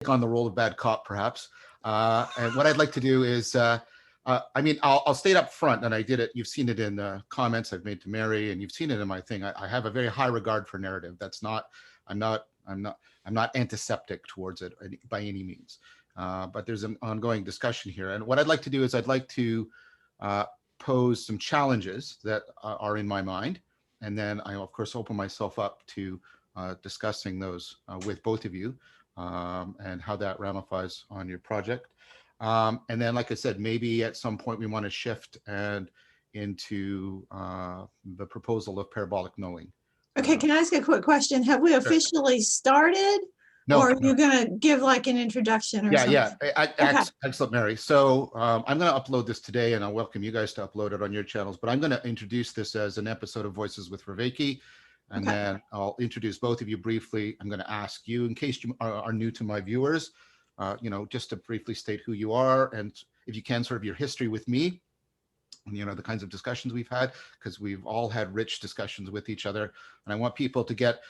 on the role of bad cop, perhaps. And what I'd like to do is, I'll state up front, and I did it. You've seen it in the comments I've made to Mary, and you've seen it in my thing. I have a very high regard for narrative. That's not. I'm not antiseptic towards it by any means. But there's an ongoing discussion here, and what I'd like to do is I'd like to pose some challenges that are in my mind, and then I of course open myself up to discussing those with both of you. And how that ramifies on your project. And then, like I said, maybe at some point we want to shift and into the proposal of parabolic knowing. Okay, can I ask a quick question? Have we officially started? No. Or are you going to give like an introduction or something? Yeah. Excellent, Mary. So I'm going to upload this today, and I'll welcome you guys to upload it on your channels. But I'm going to introduce this as an episode of Voices with Vervaeke. And then I'll introduce both of you briefly. I'm going to ask you, in case you are new to my viewers, just to briefly state who you are, and if you can, sort of your history with me, the kinds of discussions we've had, because we've all had rich discussions with each other. And I want people to get,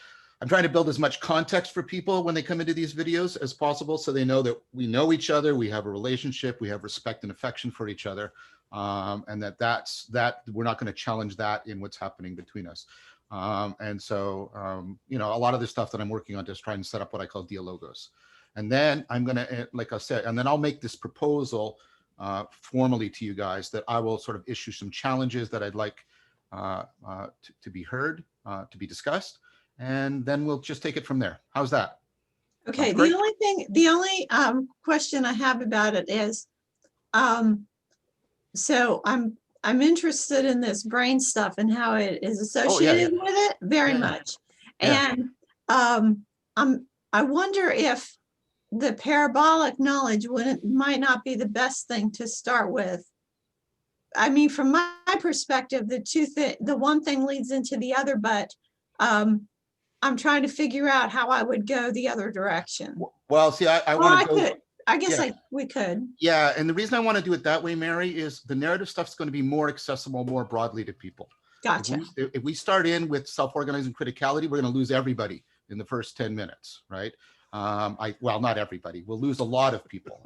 I'm trying to build as much context for people when they come into these videos as possible, so they know that we know each other, we have a relationship, we have respect and affection for each other, and that we're not going to challenge that in what's happening between us. And so, a lot of the stuff that I'm working on just trying to set up what I call dialogos. And then I'm going to, like I said, and then I'll make this proposal formally to you guys that I will sort of issue some challenges that I'd like to be heard, to be discussed. And then we'll just take it from there. How's that? Okay. The only question I have about it is, so I'm interested in this brain stuff and how it is associated with it very much. And I wonder if the parabolic knowledge might not be the best thing to start with. I mean, from my perspective, the one thing leads into the other, but I'm trying to figure out how I would go the other direction. Well, see, I want to go. I guess we could. Yeah, and the reason I want to do it that way, Mary, is the narrative stuff is going to be more accessible, more broadly to people. Gotcha. If we start in with self-organizing criticality, we're going to lose everybody in the first 10 minutes, right? Well, not everybody. We'll lose a lot of people.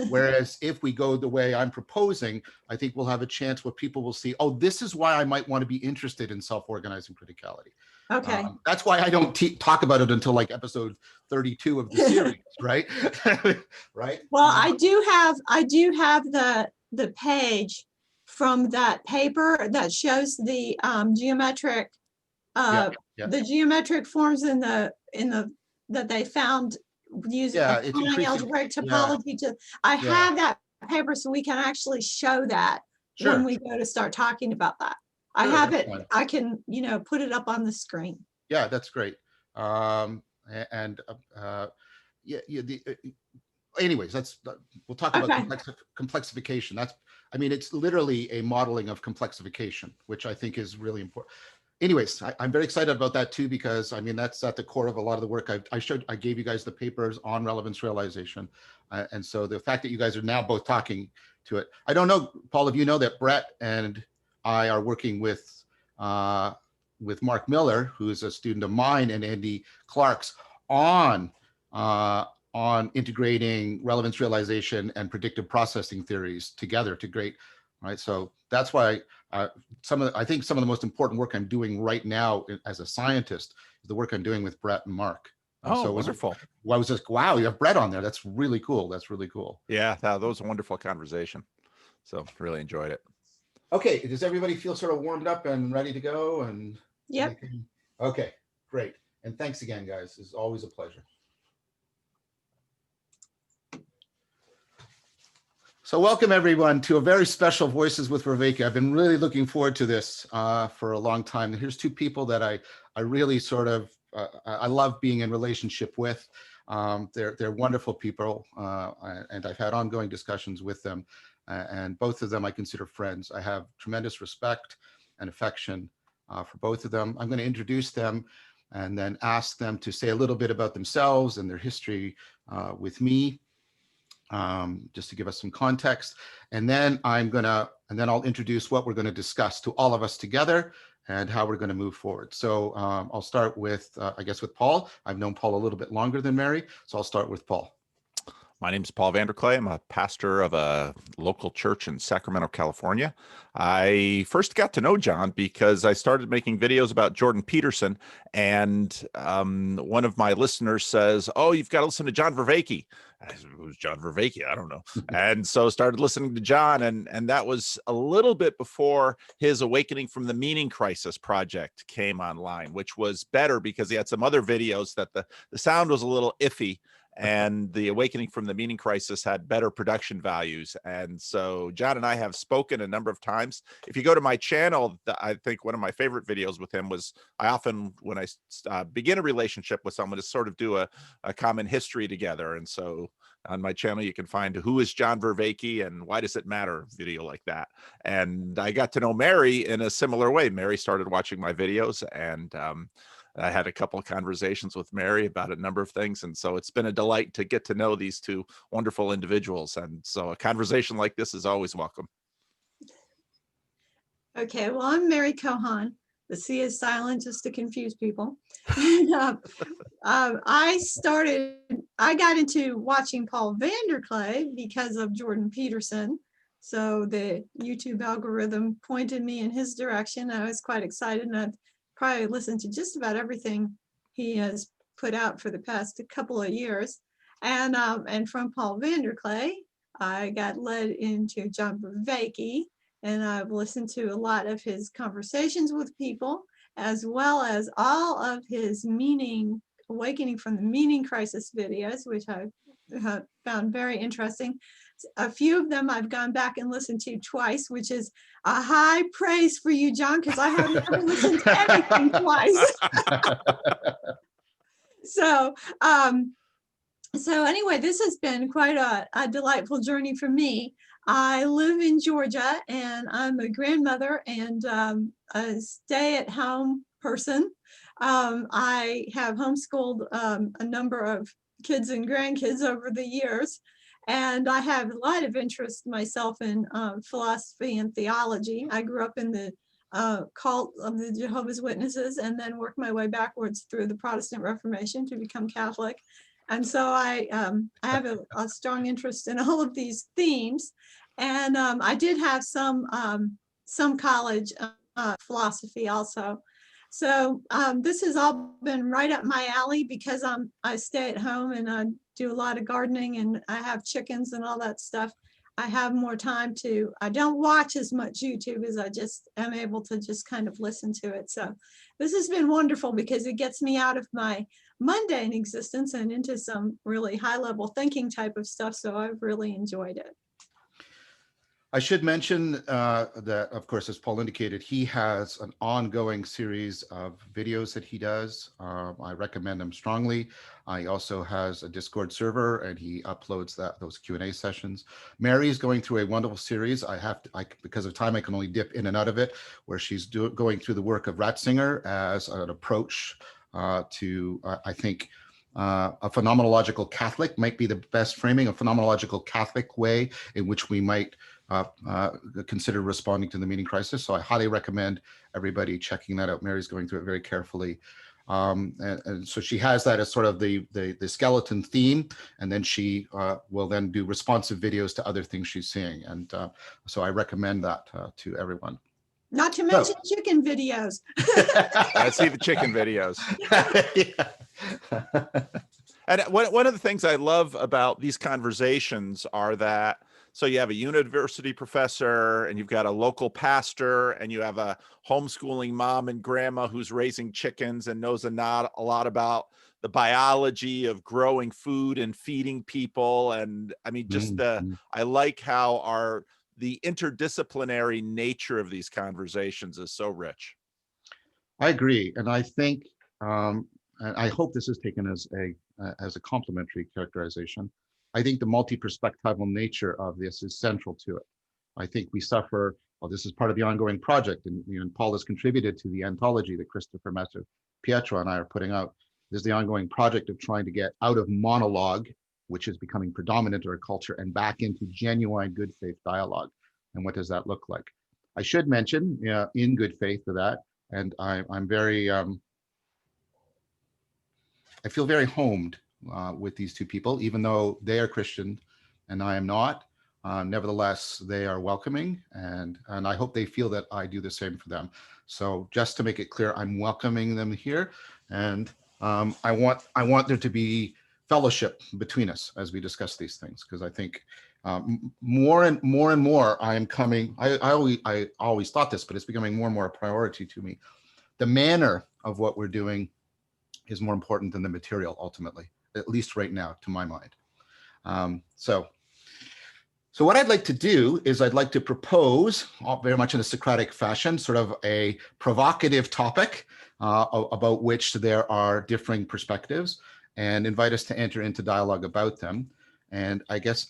Whereas if we go the way I'm proposing, I think we'll have a chance where people will see, oh, this is why I might want to be interested in self-organizing criticality. Okay. That's why I don't talk about it until like episode 32 of the series, right? Right. Well, I do have the page from that paper that shows the geometric the geometric forms in the that they found using algebraic topology. I have that paper, so we can actually show that when we go to start talking about that. I have it. I can, put it up on the screen. Yeah, that's great. Anyways, we'll talk about complexification. It's literally a modeling of complexification, which I think is really important. Anyways, I'm very excited about that too, because that's at the core of a lot of the work I gave you guys the papers on relevance realization. And so the fact that you guys are now both talking to it, I don't know, Paul, if you know that Brett and I are working with Mark Miller, who is a student of mine, and Andy Clark's on integrating relevance realization and predictive processing theories together to great, right? So that's why I think some of the most important work I'm doing right now as a scientist is the work I'm doing with Brett and Mark. So wonderful. I was just, wow, you have Brett on there. That's really cool. That's really cool. Yeah, that was a wonderful conversation. So really enjoyed it. Okay, does everybody feel sort of warmed up and ready to go? And yep. Okay, great. And thanks again, guys. It's always a pleasure. So welcome everyone to a very special Voices with Vervaeke. I've been really looking forward to this for a long time. And here's two people that I really sort of, I love being in relationship with. They're wonderful people, and I've had ongoing discussions with them. And both of them I consider friends. I have tremendous respect and affection for both of them. I'm going to introduce them and then ask them to say a little bit about themselves and their history with me, just to give us some context. And then I'll introduce what we're going to discuss to all of us together and how we're going to move forward. So I'll start with, I guess, with Paul. I've known Paul a little bit longer than Mary, so I'll start with Paul. My name is Paul VanderKlay. I'm a pastor of a local church in Sacramento, California. I first got to know John because I started making videos about Jordan Peterson, and one of my listeners says, "Oh, you've got to listen to John Vervaeke." I said, "Who's John Vervaeke? I don't know." And so started listening to John, and that was a little bit before his Awakening from the Meaning Crisis project came online, which was better because he had some other videos that the sound was a little iffy. And the Awakening from the Meaning Crisis had better production values. And so John and I have spoken a number of times. If you go to my channel, I think one of my favorite videos with him was, I often, when I begin a relationship with someone, is sort of do a common history together. And so on my channel, you can find Who is John Vervaeke and Why Does It Matter video like that. And I got to know Mary in a similar way. Mary started watching my videos, and I had a couple of conversations with Mary about a number of things. And so it's been a delight to get to know these two wonderful individuals. And so a conversation like this is always welcome. Okay, well, I'm Mary Kochan. The C is silent just to confuse people. And, I got into watching Paul VanderKlay because of Jordan Peterson. So the YouTube algorithm pointed me in his direction. I was quite excited, and I've probably listened to just about everything he has put out for the past couple of years. And from Paul VanderKlay, I got led into John Vervaeke, and I've listened to a lot of his conversations with people, as well as all of his Awakening from the Meaning Crisis videos, which I found very interesting. A few of them I've gone back and listened to twice, which is a high praise for you, John, because I haven't ever listened to anything twice. So anyway, this has been quite a delightful journey for me. I live in Georgia, and I'm a grandmother and a stay-at-home person. I have homeschooled a number of kids and grandkids over the years, and I have a lot of interest myself in philosophy and theology. I grew up in the cult of the Jehovah's Witnesses, and then worked my way backwards through the Protestant Reformation to become Catholic. And so I have a strong interest in all of these themes. And I did have some college philosophy also. So this has all been right up my alley because I stay at home and I do a lot of gardening, and I have chickens and all that stuff. I have more time I don't watch as much YouTube as I just am able to just kind of listen to it. So this has been wonderful because it gets me out of my mundane existence and into some really high level thinking type of stuff. So I've really enjoyed it. I should mention that, of course, as Paul indicated, he has an ongoing series of videos that he does. I recommend them strongly. He also has a Discord server, and he uploads those Q&A sessions. Mary is going through a wonderful series. Because of time, I can only dip in and out of it, where she's going through the work of Ratzinger as an approach to, I think, a phenomenological Catholic might be the best framing, a phenomenological Catholic way in which we might consider responding to the meaning crisis. So I highly recommend everybody checking that out. Mary's going through it very carefully. And so she has that as sort of the skeleton theme, and then she will then do responsive videos to other things she's seeing. And so I recommend that to everyone. Not to mention chicken videos. I see the chicken videos. And one of the things I love about these conversations are that, so you have a university professor, and you've got a local pastor, and you have a homeschooling mom and grandma who's raising chickens and knows a lot about the biology of growing food and feeding people. And I mean, just I like how the interdisciplinary nature of these conversations is so rich. I agree. And I think, and I hope this is taken as a complimentary characterization. I think the multi-perspectival nature of this is central to it. I think we suffer, well, this is part of the ongoing project, and Paul has contributed to the anthology that Christopher Messer Pietro and I are putting out. This is the ongoing project of trying to get out of monologue, which is becoming predominant in our culture, and back into genuine good faith dialogue. And what does that look like? I should mention, in good faith for that, and I'm very, I feel very homed with these two people, even though they are Christian and I am not. Nevertheless, they are welcoming, and I hope they feel that I do the same for them. So just to make it clear, I'm welcoming them here, and I want there to be fellowship between us as we discuss these things, because I think more and more I am coming. I always thought this, but it's becoming more and more a priority to me. The manner of what we're doing is more important than the material, ultimately, at least right now, to my mind. So what I'd like to do is I'd like to propose, very much in a Socratic fashion, sort of a provocative topic about which there are differing perspectives, and invite us to enter into dialogue about them. And I guess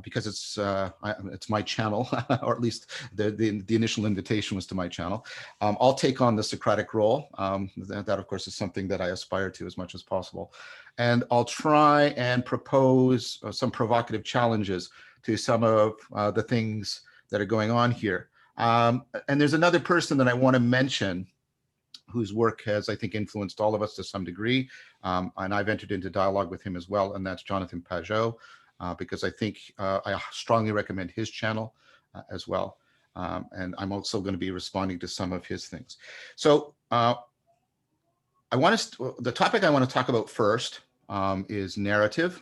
because it's my channel, or at least the initial invitation was to my channel, I'll take on the Socratic role. That of course is something that I aspire to as much as possible. And I'll try and propose some provocative challenges to some of the things that are going on here. And there's another person that I want to mention whose work has, I think, influenced all of us to some degree. And I've entered into dialogue with him as well, and that's Jonathan Pajot, because I think I strongly recommend his channel as well. And I'm also going to be responding to some of his things. So the topic I want to talk about first is narrative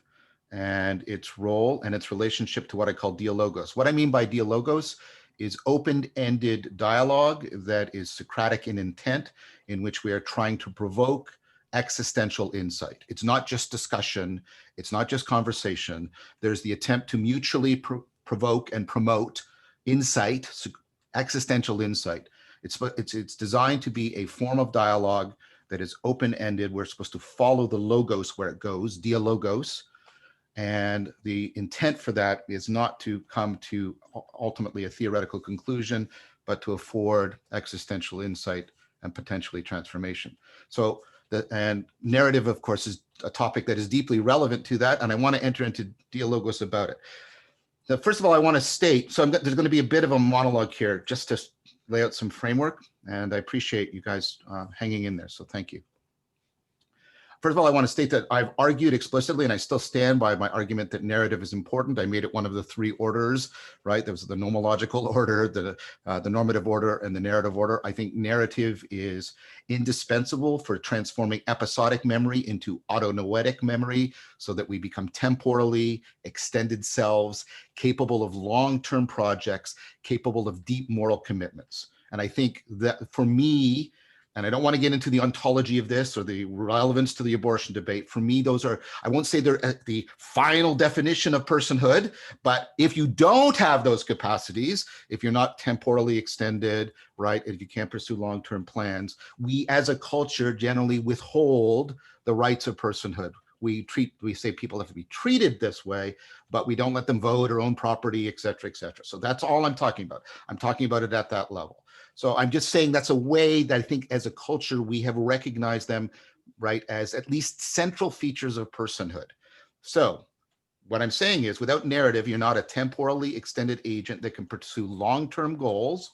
and its role and its relationship to what I call dialogos. What I mean by dialogos is open-ended dialogue that is Socratic in intent, in which we are trying to provoke existential insight. It's not just discussion, it's not just conversation. There's the attempt to mutually provoke and promote insight, existential insight. It's designed to be a form of dialogue that is open-ended. We're supposed to follow the logos where it goes, dialogos. And the intent for that is not to come to ultimately a theoretical conclusion, but to afford existential insight and potentially transformation. So, and narrative, of course, is a topic that is deeply relevant to that. And I want to enter into dialogos about it. Now, first of all, I want to state, so there's going to be a bit of a monologue here just to lay out some framework. And I appreciate you guys hanging in there. So thank you. First of all, I want to state that I've argued explicitly, and I still stand by my argument that narrative is important. I made it one of the three orders, right? There was the nomological order, the normative order, and the narrative order. I think narrative is indispensable for transforming episodic memory into autonoetic memory so that we become temporally extended selves, capable of long-term projects, capable of deep moral commitments. And I think that for me, and I don't want to get into the ontology of this or the relevance to the abortion debate. For me, those are, I won't say they're the final definition of personhood, but if you don't have those capacities, if you're not temporally extended, right, if you can't pursue long-term plans, we as a culture generally withhold the rights of personhood. We say people have to be treated this way, but we don't let them vote or own property, et cetera, et cetera. So that's all I'm talking about. I'm talking about it at that level. So I'm just saying that's a way that I think as a culture, we have recognized them, right, as at least central features of personhood. So what I'm saying is without narrative, you're not a temporally extended agent that can pursue long-term goals.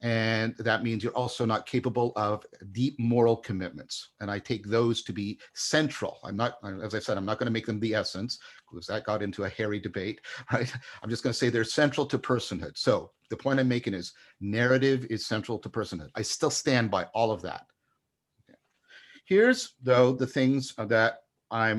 And that means you're also not capable of deep moral commitments. And I take those to be central. I'm not, as I said, I'm not going to make them the essence because that got into a hairy debate, right? I'm just going to say they're central to personhood. So the point I'm making is narrative is central to personhood. I still stand by all of that. Okay. Here's, though, the things that I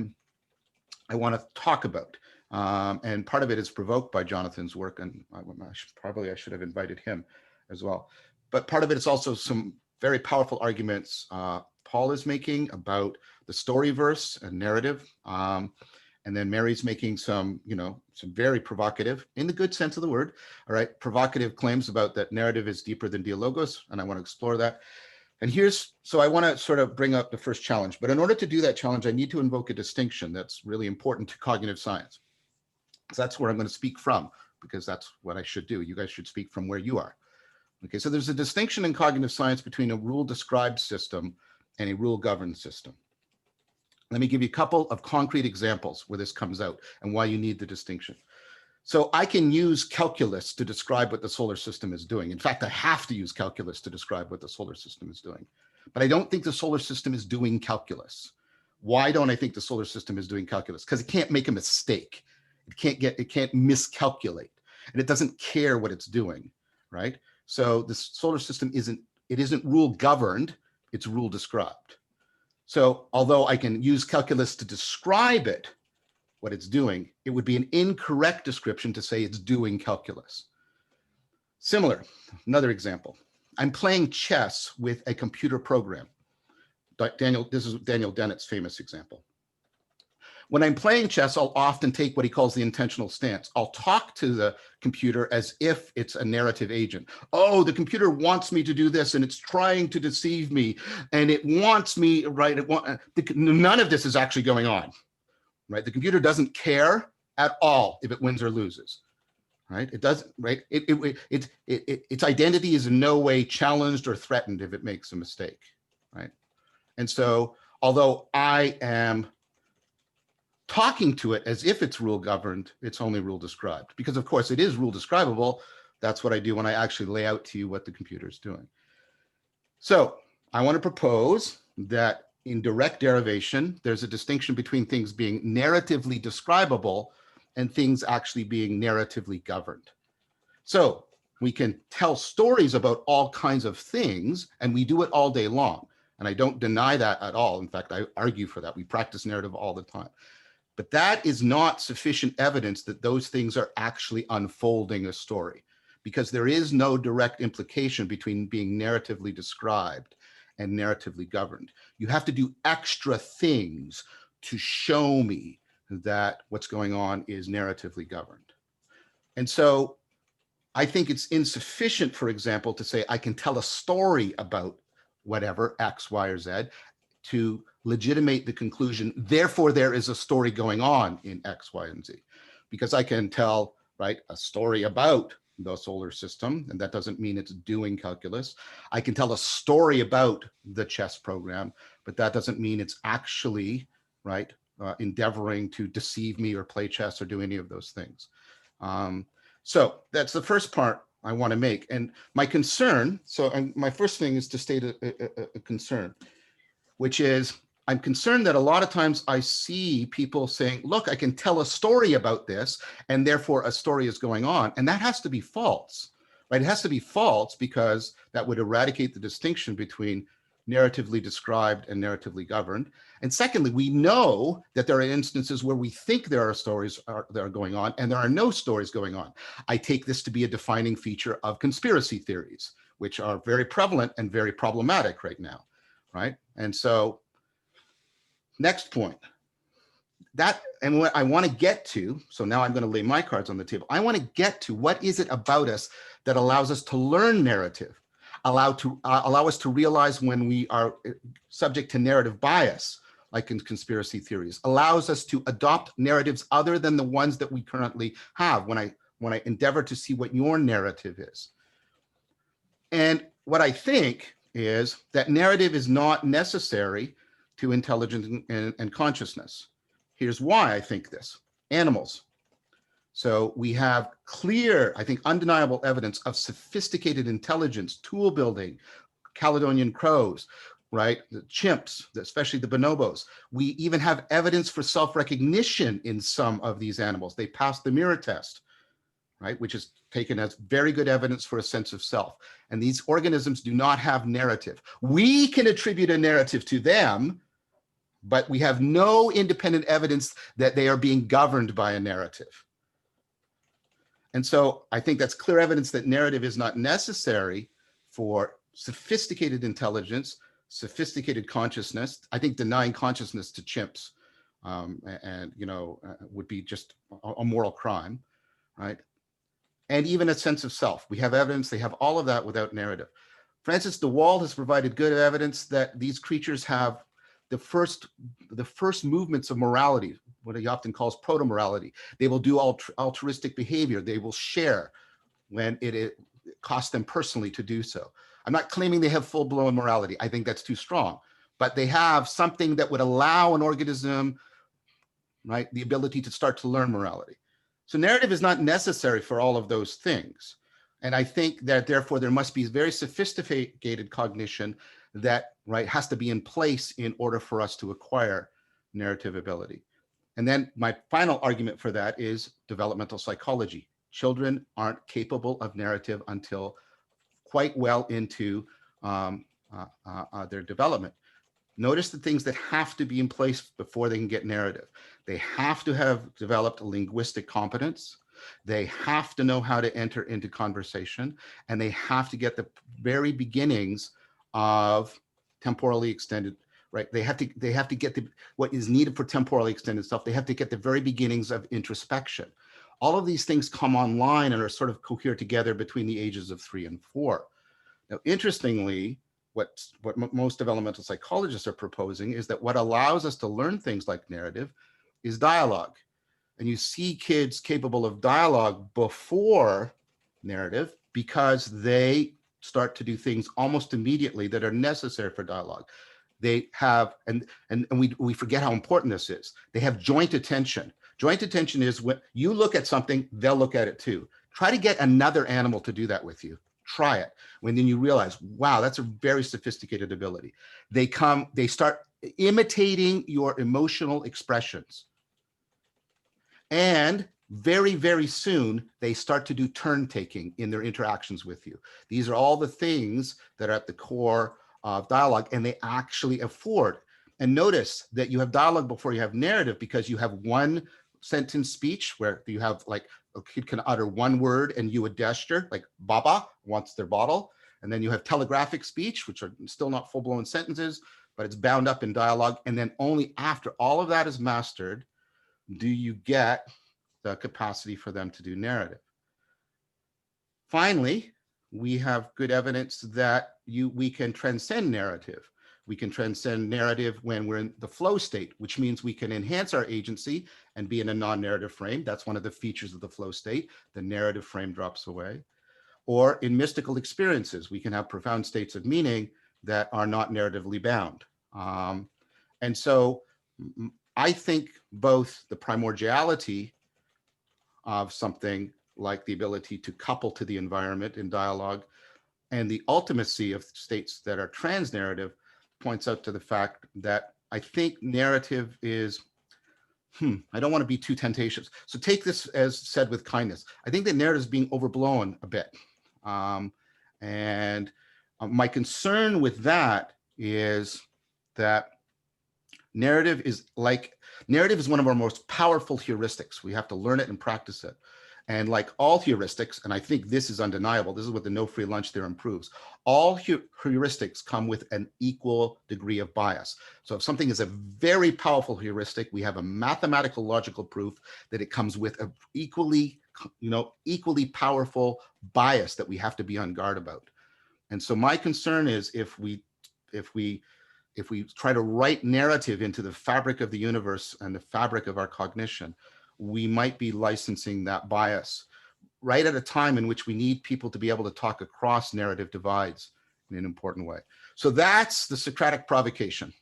want to talk about. And part of it is provoked by Jonathan's work. And I should have invited him as well. But part of it is also some very powerful arguments Paul is making about the story verse and narrative. And then Mary's making some, some very provocative, in the good sense of the word, all right, provocative claims about that narrative is deeper than dialogos, and I want to explore that. And so I want to sort of bring up the first challenge. But in order to do that challenge, I need to invoke a distinction that's really important to cognitive science. So that's where I'm going to speak from, because that's what I should do. You guys should speak from where you are. Okay, so there's a distinction in cognitive science between a rule-described system and a rule-governed system. Let me give you a couple of concrete examples where this comes out and why you need the distinction. So I can use calculus to describe what the solar system is doing. In fact, I have to use calculus to describe what the solar system is doing. But I don't think the solar system is doing calculus. Why don't I think the solar system is doing calculus? Because it can't make a mistake. It can't miscalculate, and it doesn't care what it's doing, right? So the solar system isn't rule governed, it's rule described. So although I can use calculus to describe it, what it's doing, it would be an incorrect description to say it's doing calculus. Similar, another example. I'm playing chess with a computer program. This is Daniel Dennett's famous example. When I'm playing chess, I'll often take what he calls the intentional stance. I'll talk to the computer as if it's a narrative agent. Oh, the computer wants me to do this, and it's trying to deceive me, and it wants me, right? None of this is actually going on, right? The computer doesn't care at all if it wins or loses, right? It doesn't, right? Its identity is in no way challenged or threatened if it makes a mistake, right? And so, although I am talking to it as if it's rule governed, it's only rule described, because of course it is rule describable. That's what I do when I actually lay out to you what the computer is doing. So I want to propose that in direct derivation, there's a distinction between things being narratively describable and things actually being narratively governed. So we can tell stories about all kinds of things, and we do it all day long. And I don't deny that at all. In fact, I argue for that. We practice narrative all the time. But that is not sufficient evidence that those things are actually unfolding a story, because there is no direct implication between being narratively described and narratively governed. You have to do extra things to show me that what's going on is narratively governed. And so I think it's insufficient, for example, to say I can tell a story about whatever, X, Y, or Z, to legitimate the conclusion, therefore there is a story going on in X, Y, and Z. Because I can tell, right, a story about the solar system, and that doesn't mean it's doing calculus. I can tell a story about the chess program, but that doesn't mean it's actually, right, endeavoring to deceive me or play chess or do any of those things. So that's the first part I want to make. And my concern, my first thing is to state a concern, which is I'm concerned that a lot of times I see people saying, look, I can tell a story about this, and therefore a story is going on. And that has to be false, right? It has to be false because that would eradicate the distinction between narratively described and narratively governed. And secondly, we know that there are instances where we think there are stories that are going on and there are no stories going on. I take this to be a defining feature of conspiracy theories, which are very prevalent and very problematic right now, right? And so next point, and what I want to get to, so now I'm going to lay my cards on the table. I want to get to what is it about us that allows us to learn narrative, allow us to realize when we are subject to narrative bias, like in conspiracy theories, allows us to adopt narratives other than the ones that we currently have when I endeavor to see what your narrative is. And what I think is that narrative is not necessary to intelligence and consciousness. Here's why I think this. Animals. So we have clear, I think, undeniable evidence of sophisticated intelligence, tool building, Caledonian crows, right? The chimps, especially the bonobos. We even have evidence for self-recognition in some of these animals. They passed the mirror test, right? Which is taken as very good evidence for a sense of self. And these organisms do not have narrative. We can attribute a narrative to them, but we have no independent evidence that they are being governed by a narrative. And so I think that's clear evidence that narrative is not necessary for sophisticated intelligence, sophisticated consciousness. I think denying consciousness to chimps would be just a moral crime, right? And even a sense of self. We have evidence, they have all of that without narrative. Francis de Waal has provided good evidence that these creatures have the first movements of morality, what he often calls proto-morality. They will do altruistic behavior. They will share when it costs them personally to do so. I'm not claiming they have full-blown morality. I think that's too strong. But they have something that would allow an organism, right, the ability to start to learn morality. So narrative is not necessary for all of those things. And I think that therefore there must be very sophisticated cognition that, right, has to be in place in order for us to acquire narrative ability. And then my final argument for that is developmental psychology. Children aren't capable of narrative until quite well into their development. Notice the things that have to be in place before they can get narrative. They have to have developed a linguistic competence. They have to know how to enter into conversation, and they have to get the very beginnings of temporally extended, right? They have to get what is needed for temporally extended stuff. They have to get the very beginnings of introspection. All of these things come online and are sort of cohere together between the ages of 3 and 4. Now, interestingly, what most developmental psychologists are proposing is that what allows us to learn things like narrative is dialogue. And you see kids capable of dialogue before narrative because they start to do things almost immediately that are necessary for dialogue. They have, and we forget how important this is. They have joint attention. Joint attention is when you look at something, they'll look at it too. Try to get another animal to do that with you. Try it. When then you realize, wow, that's a very sophisticated ability. They start imitating your emotional expressions. And very, very soon, they start to do turn taking in their interactions with you. These are all the things that are at the core of dialogue, and they actually afford. And notice that you have dialogue before you have narrative, because you have one sentence speech where you have like a kid can utter one word and you a gesture, like Baba wants their bottle. And then you have telegraphic speech, which are still not full-blown sentences, but it's bound up in dialogue. And then only after all of that is mastered do you get the capacity for them to do narrative. Finally, we have good evidence that we can transcend narrative. We can transcend narrative when we're in the flow state, which means we can enhance our agency and be in a non-narrative frame. That's one of the features of the flow state. The narrative frame drops away. Or in mystical experiences, we can have profound states of meaning that are not narratively bound. And so I think both the primordiality of something like the ability to couple to the environment in dialogue and the ultimacy of states that are trans-narrative points out to the fact that I think narrative is, I don't want to be too tentatious. So take this as said with kindness. I think that narrative is being overblown a bit. My concern with that is that narrative is one of our most powerful heuristics. We have to learn it and practice it. And like all heuristics, and I think this is undeniable, this is what the no free lunch theorem proves, all heuristics come with an equal degree of bias. So if something is a very powerful heuristic, we have a mathematical logical proof that it comes with a equally powerful bias that we have to be on guard about. And so my concern is if we try to write narrative into the fabric of the universe and the fabric of our cognition, we might be licensing that bias right at a time in which we need people to be able to talk across narrative divides in an important way. So that's the Socratic provocation.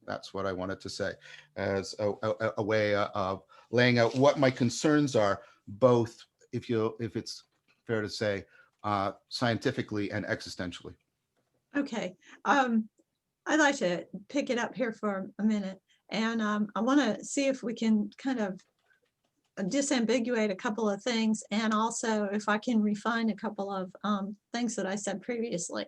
That's what I wanted to say as a way of laying out what my concerns are, both, if it's fair to say, scientifically and existentially. Okay. I'd like to pick it up here for a minute, and I want to see if we can kind of disambiguate a couple of things, and also if I can refine a couple of things that I said previously.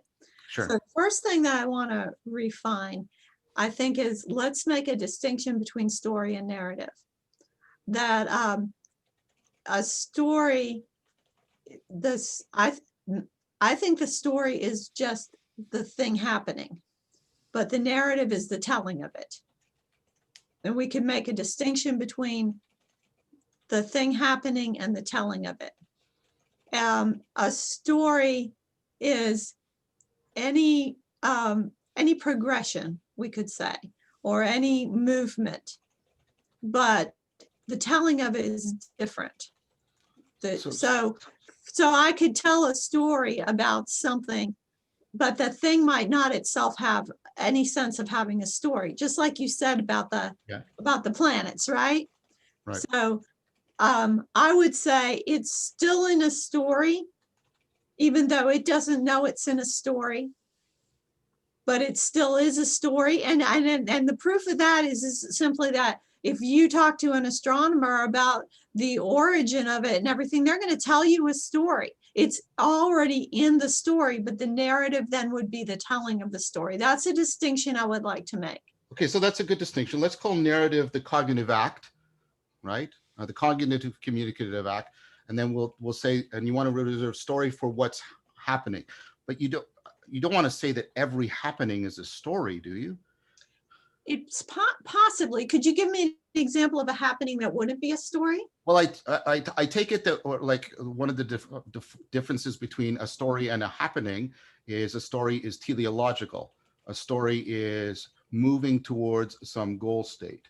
Sure. So the first thing that I want to refine, I think, is let's make a distinction between story and narrative. That a story, I think the story is just the thing happening, but the narrative is the telling of it. And we can make a distinction between the thing happening and the telling of it. A story is any progression, we could say, or any movement, but the telling of it is different. So I could tell a story about something, but the thing might not itself have any sense of having a story, just like you said about the planets, right? Right. So I would say it's still in a story, even though it doesn't know it's in a story. but it still is a story. And the proof of that is simply that if you talk to an astronomer about the origin of it and everything, they're going to tell you a story. It's already in the story, but the narrative then would be the telling of the story. That's a distinction I would like to make. Okay, so that's a good distinction. Let's call narrative the cognitive act, right? The cognitive communicative act. And then we'll say, and you want to reserve story for what's happening. But you don't want to say that every happening is a story, do you? It's possibly. Could you give me an example of a happening that wouldn't be a story? Well, I take it that, or like, one of the differences between a story and a happening is a story is teleological. A story is moving towards some goal state.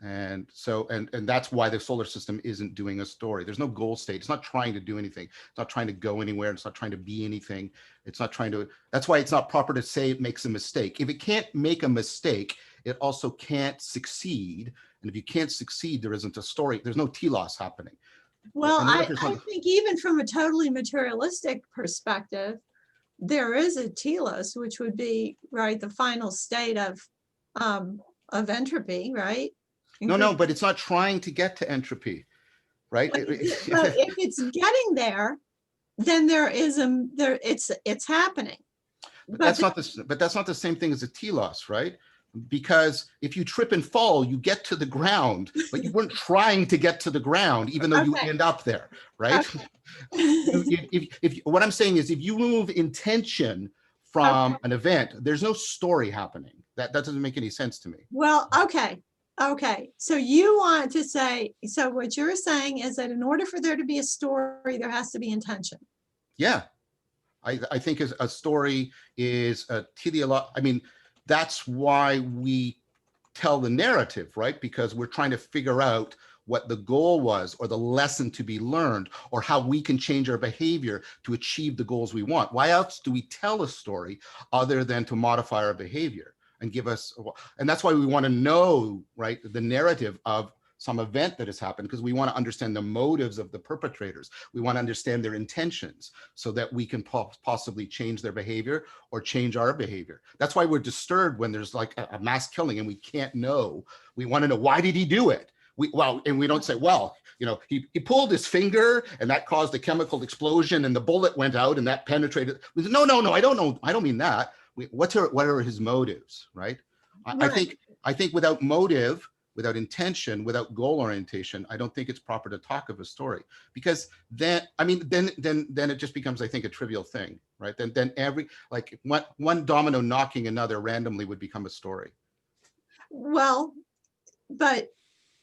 And so, and that's why the solar system isn't doing a story. There's no goal state. It's not trying to do anything. It's not trying to go anywhere. It's not trying to be anything. It's not trying to, that's why it's not proper to say it makes a mistake. If it can't make a mistake, it also can't succeed. And if you can't succeed, there isn't a story. There's no telos happening. Well, I think even from a totally materialistic perspective, there is a telos, which would be, right, the final state of entropy, right? No, but it's not trying to get to entropy, right? But if it's getting there, then it's happening. But that's not the same thing as a telos, right? Because if you trip and fall, you get to the ground, but you weren't trying to get to the ground, even though you end up there, right? Okay. What I'm saying is, if you remove intention from an event, there's no story happening. That doesn't make any sense to me. Well, okay. So you want to say, so what you're saying is that in order for there to be a story, there has to be intention. Yeah. I think a story is a teleological. I mean, that's why we tell the narrative, right? Because we're trying to figure out what the goal was, or the lesson to be learned, or how we can change our behavior to achieve the goals we want. Why else do we tell a story other than to modify our behavior and give us, and that's why we want to know, right, the narrative of some event that has happened, because we want to understand the motives of the perpetrators. We want to understand their intentions so that we can possibly change their behavior or change our behavior. That's why we're disturbed when there's like a mass killing and we can't know. We want to know, why did he do it? And we don't say, well, you know, he pulled his finger and that caused a chemical explosion and the bullet went out and that penetrated. No, I don't know. I don't mean that. What are his motives, right? Right. I think without motive, without intention, without goal orientation, I don't think it's proper to talk of a story, because then it just becomes, I think, a trivial thing, right? Then every, like, one domino knocking another randomly would become a story. Well, but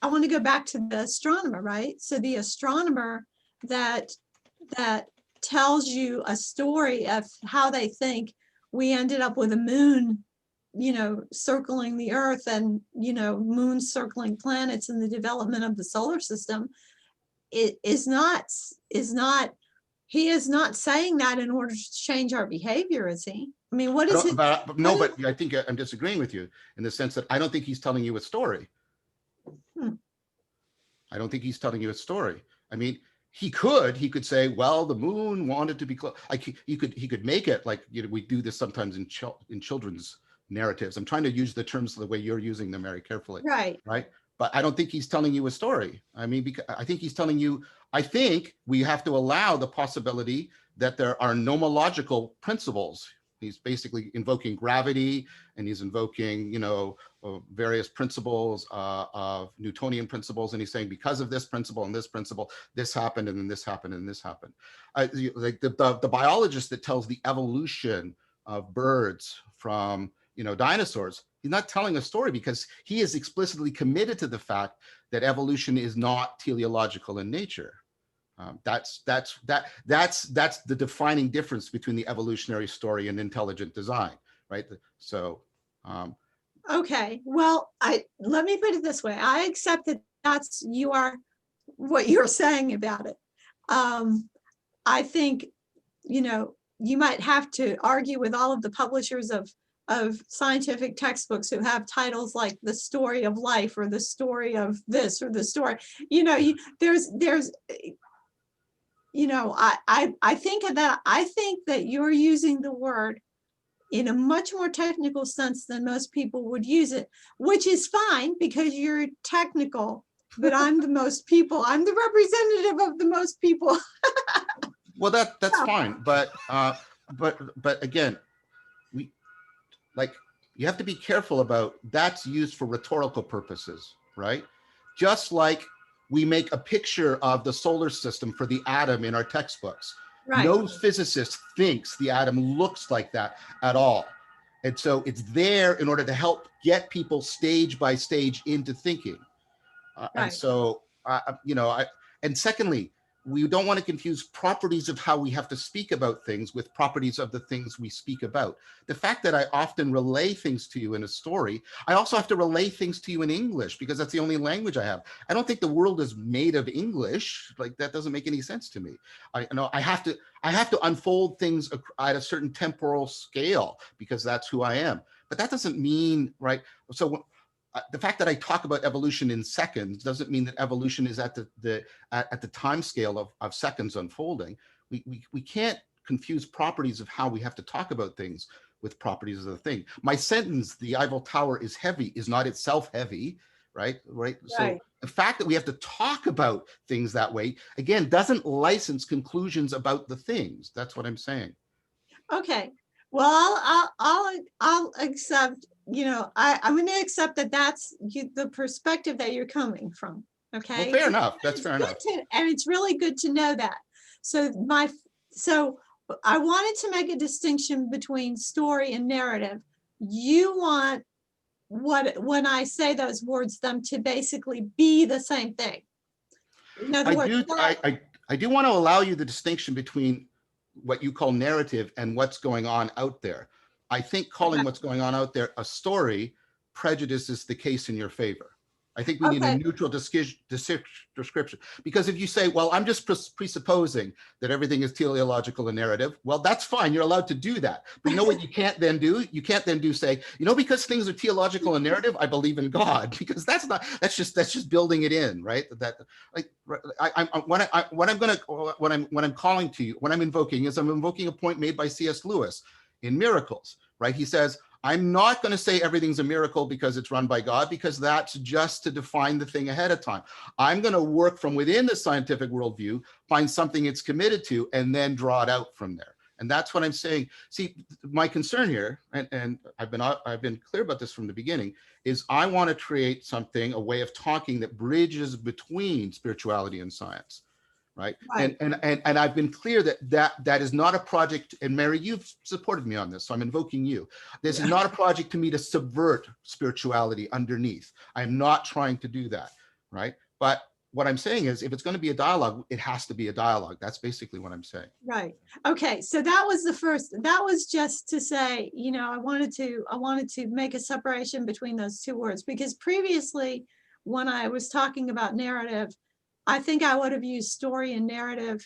I want to go back to the astronomer, right? So the astronomer that tells you a story of how they think we ended up with a moon, you know, circling the Earth, and, you know, moons circling planets, and the development of the solar system, he is not saying that in order to change our behavior, is he? I mean, what is it? But I think I'm disagreeing with you in the sense that I don't think he's telling you a story. I don't think he's telling you a story. I mean, he could say, well, the moon wanted to be close. Like he could make it like, you know, we do this sometimes in children's narratives. I'm trying to use the terms the way you're using them very carefully. Right. But I don't think he's telling you a story. I mean, because I think he's telling you, I think we have to allow the possibility that there are nomological principles. He's basically invoking gravity, and he's invoking, you know, various principles of Newtonian principles. And he's saying, because of this principle and this principle, this happened, and then this happened, and this happened. Like the biologist that tells the evolution of birds from, you know, dinosaurs, he's not telling a story, because he is explicitly committed to the fact that evolution is not teleological in nature. That's the defining difference between the evolutionary story and intelligent design, right? So, okay. Well, let me put it this way. I accept that that's what you're saying about it. I think, you know, you might have to argue with all of the publishers of scientific textbooks who have titles like The Story of Life, or The Story of this, or The Story, you know, there's you know, I think that you're using the word in a much more technical sense than most people would use it, which is fine because you're technical, but I'm the most people. I'm the representative of the most people. Well, that's fine, but again, you have to be careful about that's used for rhetorical purposes, right? Just like we make a picture of the solar system for the atom in our textbooks. Right. No physicist thinks the atom looks like that at all. And so it's there in order to help get people stage by stage into thinking. Right. And so, and secondly, we don't want to confuse properties of how we have to speak about things with properties of the things we speak about. The fact that I often relay things to you in a story, I also have to relay things to you in English because that's the only language I have. I don't think the world is made of English. Like, that doesn't make any sense to me. I have to unfold things at a certain temporal scale because that's who I am. But that doesn't mean, right? So the fact that I talk about evolution in seconds doesn't mean that evolution is at the time scale of seconds unfolding. We can't confuse properties of how we have to talk about things with properties of the thing. My sentence, the Eiffel Tower is heavy, is not itself heavy, right? So the fact that we have to talk about things that way, again, doesn't license conclusions about the things. That's what I'm saying. Okay. Well, I'll accept, I'm going to accept that that's the perspective that you're coming from. Okay. Well, fair enough. That's fair enough. And it's really good to know that. So I wanted to make a distinction between story and narrative. You want when I say those words, them to basically be the same thing. In other words, I do want to allow you the distinction between what you call narrative and what's going on out there. I think calling what's going on out there a story prejudices the case in your favor. I think we need a neutral description, because if you say, well, I'm just presupposing that everything is teleological and narrative, well, that's fine. You're allowed to do that. But you know what you can't then do? You can't then say, because things are teleological and narrative, I believe in God, because that's just building it in, right? What I'm calling to you, what I'm invoking is I'm invoking a point made by C.S. Lewis in Miracles, right? He says, I'm not going to say everything's a miracle because it's run by God, because that's just to define the thing ahead of time. I'm going to work from within the scientific worldview, find something it's committed to, and then draw it out from there. And that's what I'm saying. See, my concern here, and I've been clear about this from the beginning, is I want to create something, a way of talking that bridges between spirituality and science. Right. And I've been clear that is not a project. And Mary, you've supported me on this, so I'm invoking you. This is not a project to me to subvert spirituality underneath. I'm not trying to do that. Right. But what I'm saying is, if it's going to be a dialogue, it has to be a dialogue. That's basically what I'm saying. Right. Okay. So that was the first. That was just to say, I wanted to make a separation between those two words, because previously, when I was talking about narrative, I think I would have used story and narrative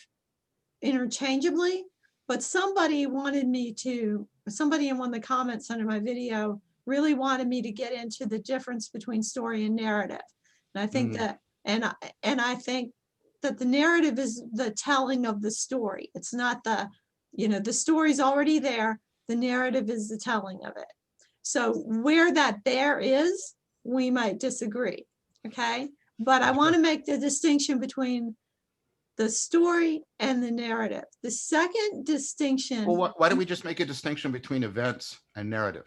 interchangeably, but somebody in one of the comments under my video really wanted me to get into the difference between story and narrative. And I think that, and I think that the narrative is the telling of the story. It's not the story's already there. The narrative is the telling of it. So where that there is, we might disagree. Okay. But I want to make the distinction between the story and the narrative. The second distinction. Well, why don't we just make a distinction between events and narrative?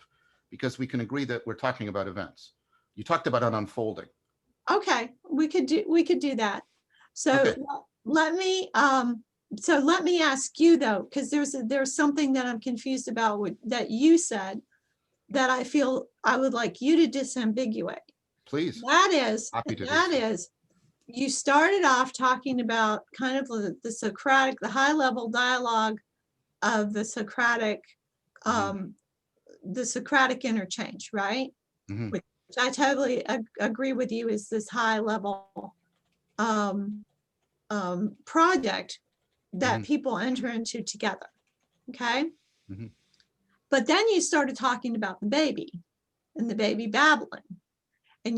Because we can agree that we're talking about events. You talked about an unfolding. Okay, we could do that. So let me ask you though, because there's something that I'm confused about that you said that I feel I would like you to disambiguate. Please. That is, you started off talking about kind of the Socratic, the high level dialogue of the Socratic interchange, right? Mm-hmm. Which I totally agree with you is this high level project that people enter into together. Okay. Mm-hmm. But then you started talking about the baby and the baby babbling. And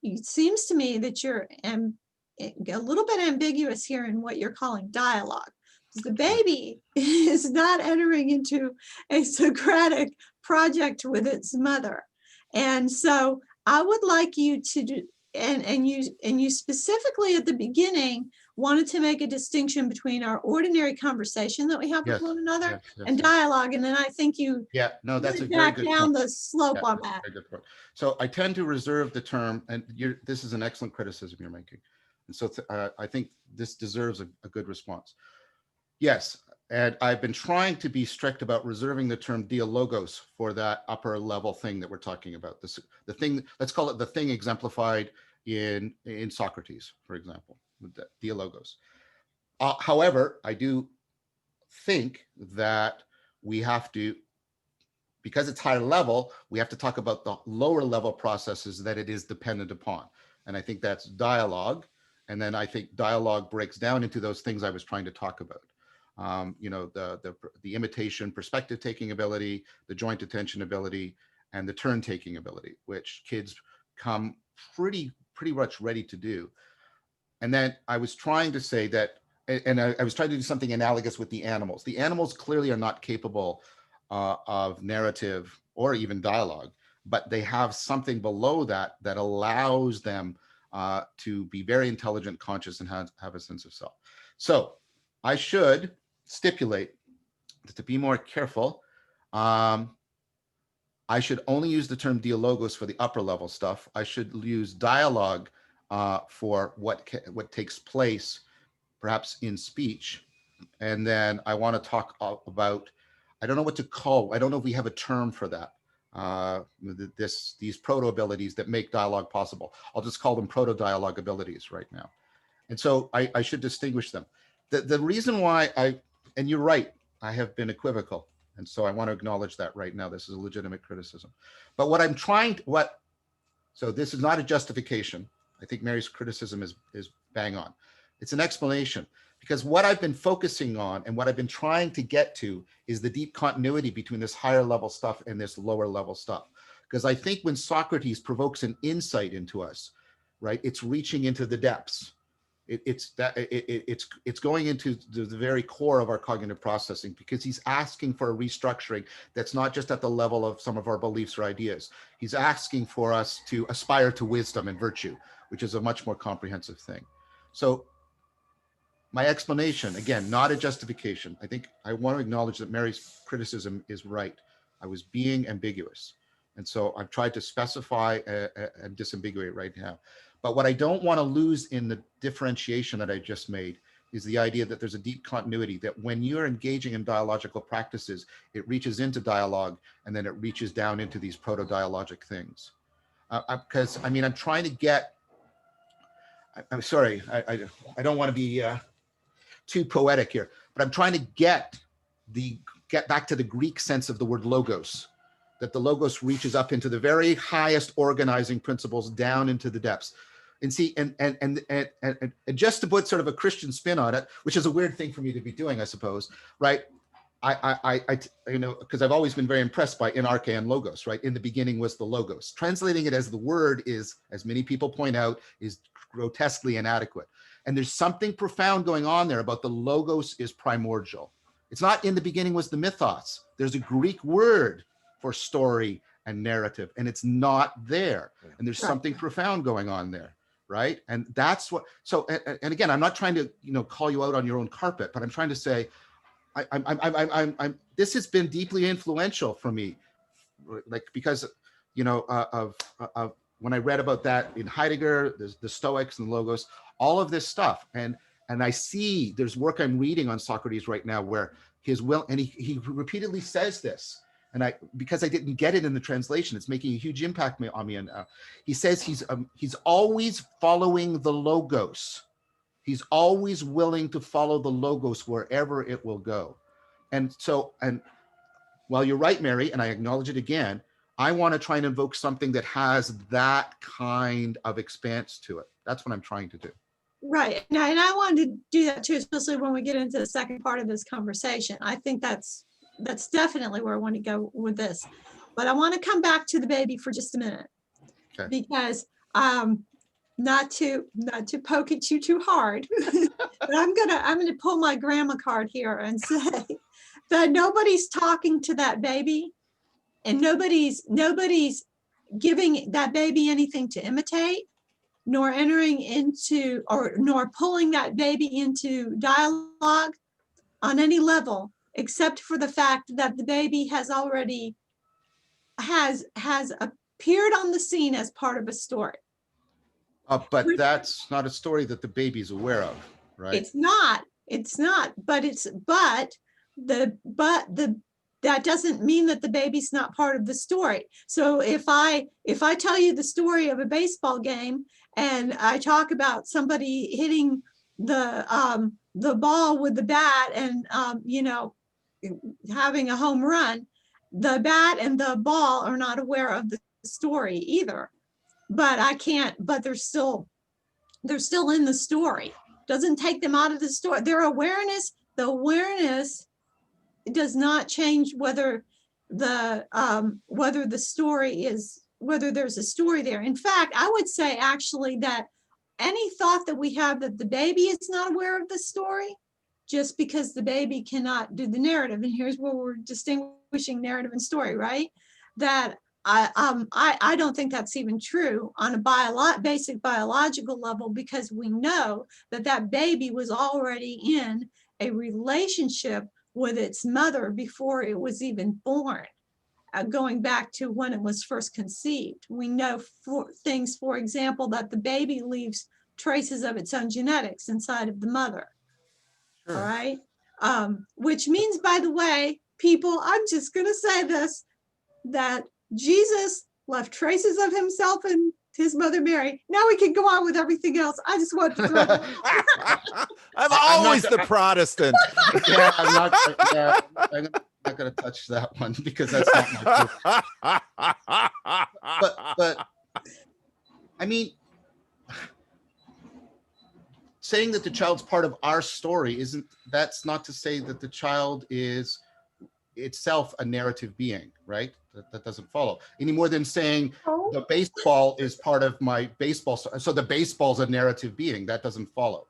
it seems to me that you're a little bit ambiguous here in what you're calling dialogue. The baby is not entering into a Socratic project with its mother. And so I would like you to do, and you specifically at the beginning wanted to make a distinction between our ordinary conversation that we have with one another and dialogue. And then I think you that's a very good down point. the slope on that. So I tend to reserve the term, and this is an excellent criticism you're making. And so I think this deserves a good response. Yes, and I've been trying to be strict about reserving the term dialogos for that upper level thing that we're talking about. The thing, let's call it the thing exemplified in Socrates, for example, with the dialogos. However, I do think that we have to, because it's higher level, we have to talk about the lower level processes that it is dependent upon. And I think that's dialogue. And then I think dialogue breaks down into those things I was trying to talk about. You know, the imitation perspective taking ability, the joint attention ability, and the turn taking ability, which kids come pretty much ready to do. And then I was trying to say that, and I was trying to do something analogous with the animals. The animals clearly are not capable of narrative or even dialogue, but they have something below that that allows them to be very intelligent, conscious, and have a sense of self. So I should stipulate that to be more careful, I should only use the term dialogos for the upper level stuff. I should use dialogue for what takes place perhaps in speech. And then I want to talk about, I don't know what to call, I don't know if we have a term for that. These proto abilities that make dialogue possible. I'll just call them proto dialogue abilities right now. And so I should distinguish them. The reason why and you're right, I have been equivocal. And so I want to acknowledge that right now. This is a legitimate criticism. But what I'm trying, so this is not a justification. I think Mary's criticism is bang on. It's an explanation, because what I've been focusing on and what I've been trying to get to is the deep continuity between this higher level stuff and this lower level stuff. Because I think when Socrates provokes an insight into us, right, it's reaching into the depths. It's going into the very core of our cognitive processing, because he's asking for a restructuring that's not just at the level of some of our beliefs or ideas. He's asking for us to aspire to wisdom and virtue, which is a much more comprehensive thing. So my explanation, again, not a justification. I think I want to acknowledge that Mary's criticism is right. I was being ambiguous. And so I've tried to specify and disambiguate right now. But what I don't want to lose in the differentiation that I just made is the idea that there's a deep continuity, that when you're engaging in dialogical practices, it reaches into dialogue and then it reaches down into these proto-dialogic things. Because, I mean, I'm trying to get, I'm sorry, I don't want to be too poetic here, but I'm trying to get back to the Greek sense of the word logos, that the logos reaches up into the very highest organizing principles down into the depths. And see, and just to put sort of a Christian spin on it, which is a weird thing for me to be doing, I suppose, right? I you know, because I've always been very impressed by in arche and logos, right? In the beginning was the logos. Translating it as the word is, as many people point out, is grotesquely inadequate. And there's something profound going on there about the logos is primordial. It's not in the beginning was the mythos. There's a Greek word for story and narrative, and it's not there. And there's something profound going on there, right? And that's what, so, and again, I'm not trying to, you know, call you out on your own carpet, but I'm trying to say, this has been deeply influential for me, like, because, you know, of when I read about that in Heidegger, the Stoics and the Logos, all of this stuff. And I see there's work I'm reading on Socrates right now where his will, and he repeatedly says this, and because I didn't get it in the translation, it's making a huge impact on me. And he says he's always following the Logos. He's always willing to follow the Logos wherever it will go. And so, and while you're right, Mary, and I acknowledge it again, I want to try and invoke something that has that kind of expanse to it. That's what I'm trying to do. Right. And I wanted to do that too, especially when we get into the second part of this conversation. I think that's definitely where I want to go with this. But I want to come back to the baby for just a minute. Okay. Because not to poke at you too hard, but I'm gonna pull my grandma card here and say that nobody's talking to that baby, and nobody's giving that baby anything to imitate, nor entering into nor pulling that baby into dialogue on any level, except for the fact that the baby has already has appeared on the scene as part of a story. But that's not a story that the baby's aware of, right? It's not, but that doesn't mean that the baby's not part of the story. So if I tell you the story of a baseball game and I talk about somebody hitting the ball with the bat and having a home run, the bat and the ball are not aware of the story either. But they're still in the story. Doesn't take them out of the story. The awareness does not change whether there's a story there. In fact, I would say actually that any thought that we have that the baby is not aware of the story, just because the baby cannot do the narrative, and here's where we're distinguishing narrative and story, right? That I don't think that's even true on a basic biological level, because we know that baby was already in a relationship with its mother before it was even born, going back to when it was first conceived. We know for example, that the baby leaves traces of its own genetics inside of the mother. Sure. All right. Which means, by the way, people, I'm just going to say this, that Jesus left traces of himself in his mother Mary. Now we can go on with everything else. I just want to throw I'm always the Protestant. Yeah, I'm not going to touch that one because that's not my book. But I mean, saying that the child's part of our story that's not to say that the child is itself a narrative being, right? That doesn't follow any more than saying the baseball is part of my baseball. So the baseball's a narrative being. That doesn't follow,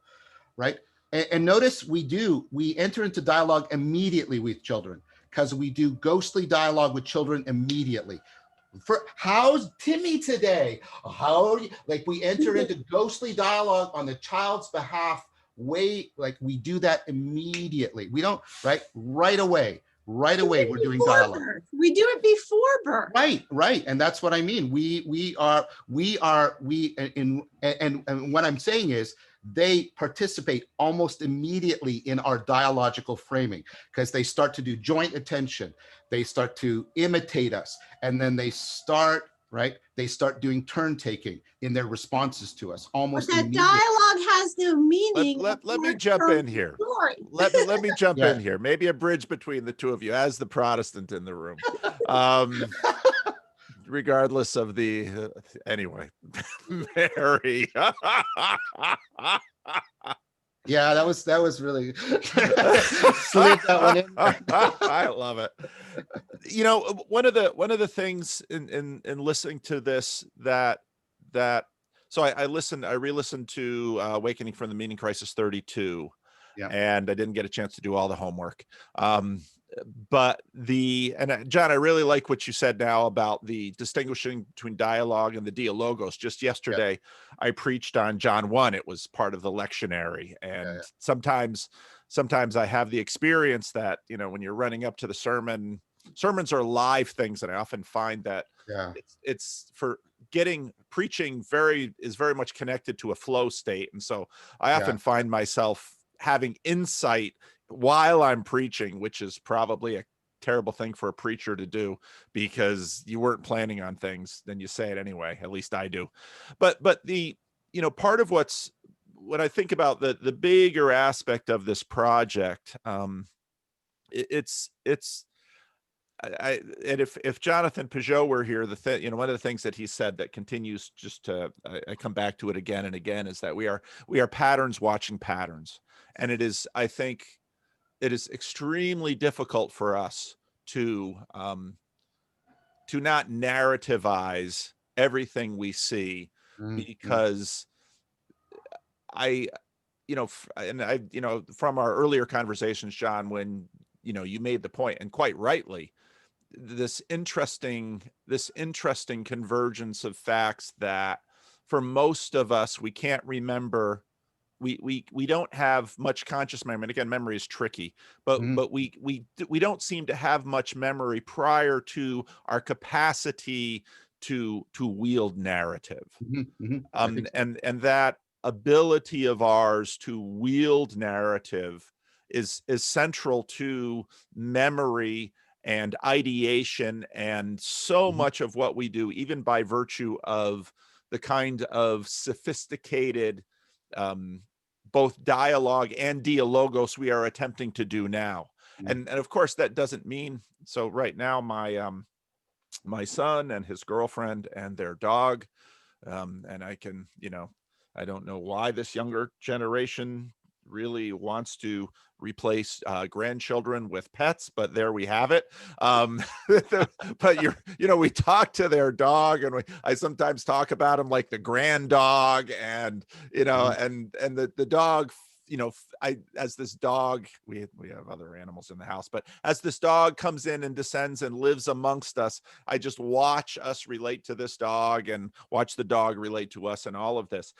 right? And notice we enter into dialogue immediately with children, because we do ghostly dialogue with children immediately. How's Timmy today? How are you? Like, we enter into ghostly dialogue on the child's behalf. We do that immediately. We don't, right away. Right away, we're doing dialogue. We do it before birth. Right, and that's what I mean. And what I'm saying is they participate almost immediately in our dialogical framing, because they start to do joint attention. They start to imitate us, and then they start doing turn taking in their responses to us almost immediately. Dialogue has no meaning. Let me jump in here. Let me jump in here. Maybe a bridge between the two of you as the Protestant in the room. Regardless of the anyway, Mary. Yeah, that was really slid that one in. I love it. You know, one of the things in listening to this so I re-listened to Awakening from the Meaning Crisis 32, and I didn't get a chance to do all the homework. But John, I really like what you said now about the distinguishing between dialogue and the dialogos. Just yesterday, I preached on John 1. It was part of the lectionary. And sometimes I have the experience that, when you're running up to the sermons are live things. And I often find that it's for preaching is very much connected to a flow state. And so I often find myself having insight while I'm preaching, which is probably a terrible thing for a preacher to do, because you weren't planning on things, then you say it anyway. At least I do. But the, part of when I think about the bigger aspect of this project, if Jonathan Peugeot were here, one of the things that he said that continues just to, I come back to it again and again, is that we are patterns watching patterns. And I think it is extremely difficult for us to not narrativize everything we see, because and I, from our earlier conversations, John, when, you made the point, and quite rightly, this interesting convergence of facts that for most of us, we can't remember. We don't have much conscious memory. And again, memory is tricky, but we don't seem to have much memory prior to our capacity to wield narrative. And that ability of ours to wield narrative is central to memory and ideation, and so much of what we do, even by virtue of the kind of sophisticated both dialogue and dialogos we are attempting to do now. And of course, that doesn't mean, so right now, my son and his girlfriend and their dog, and I can, I don't know why this younger generation really wants to replace grandchildren with pets, but there we have it. But we talk to their dog, and I sometimes talk about him like the grand dog, and and the dog, as this dog, we have other animals in the house, but as this dog comes in and descends and lives amongst us, I just watch us relate to this dog and watch the dog relate to us, and all of this.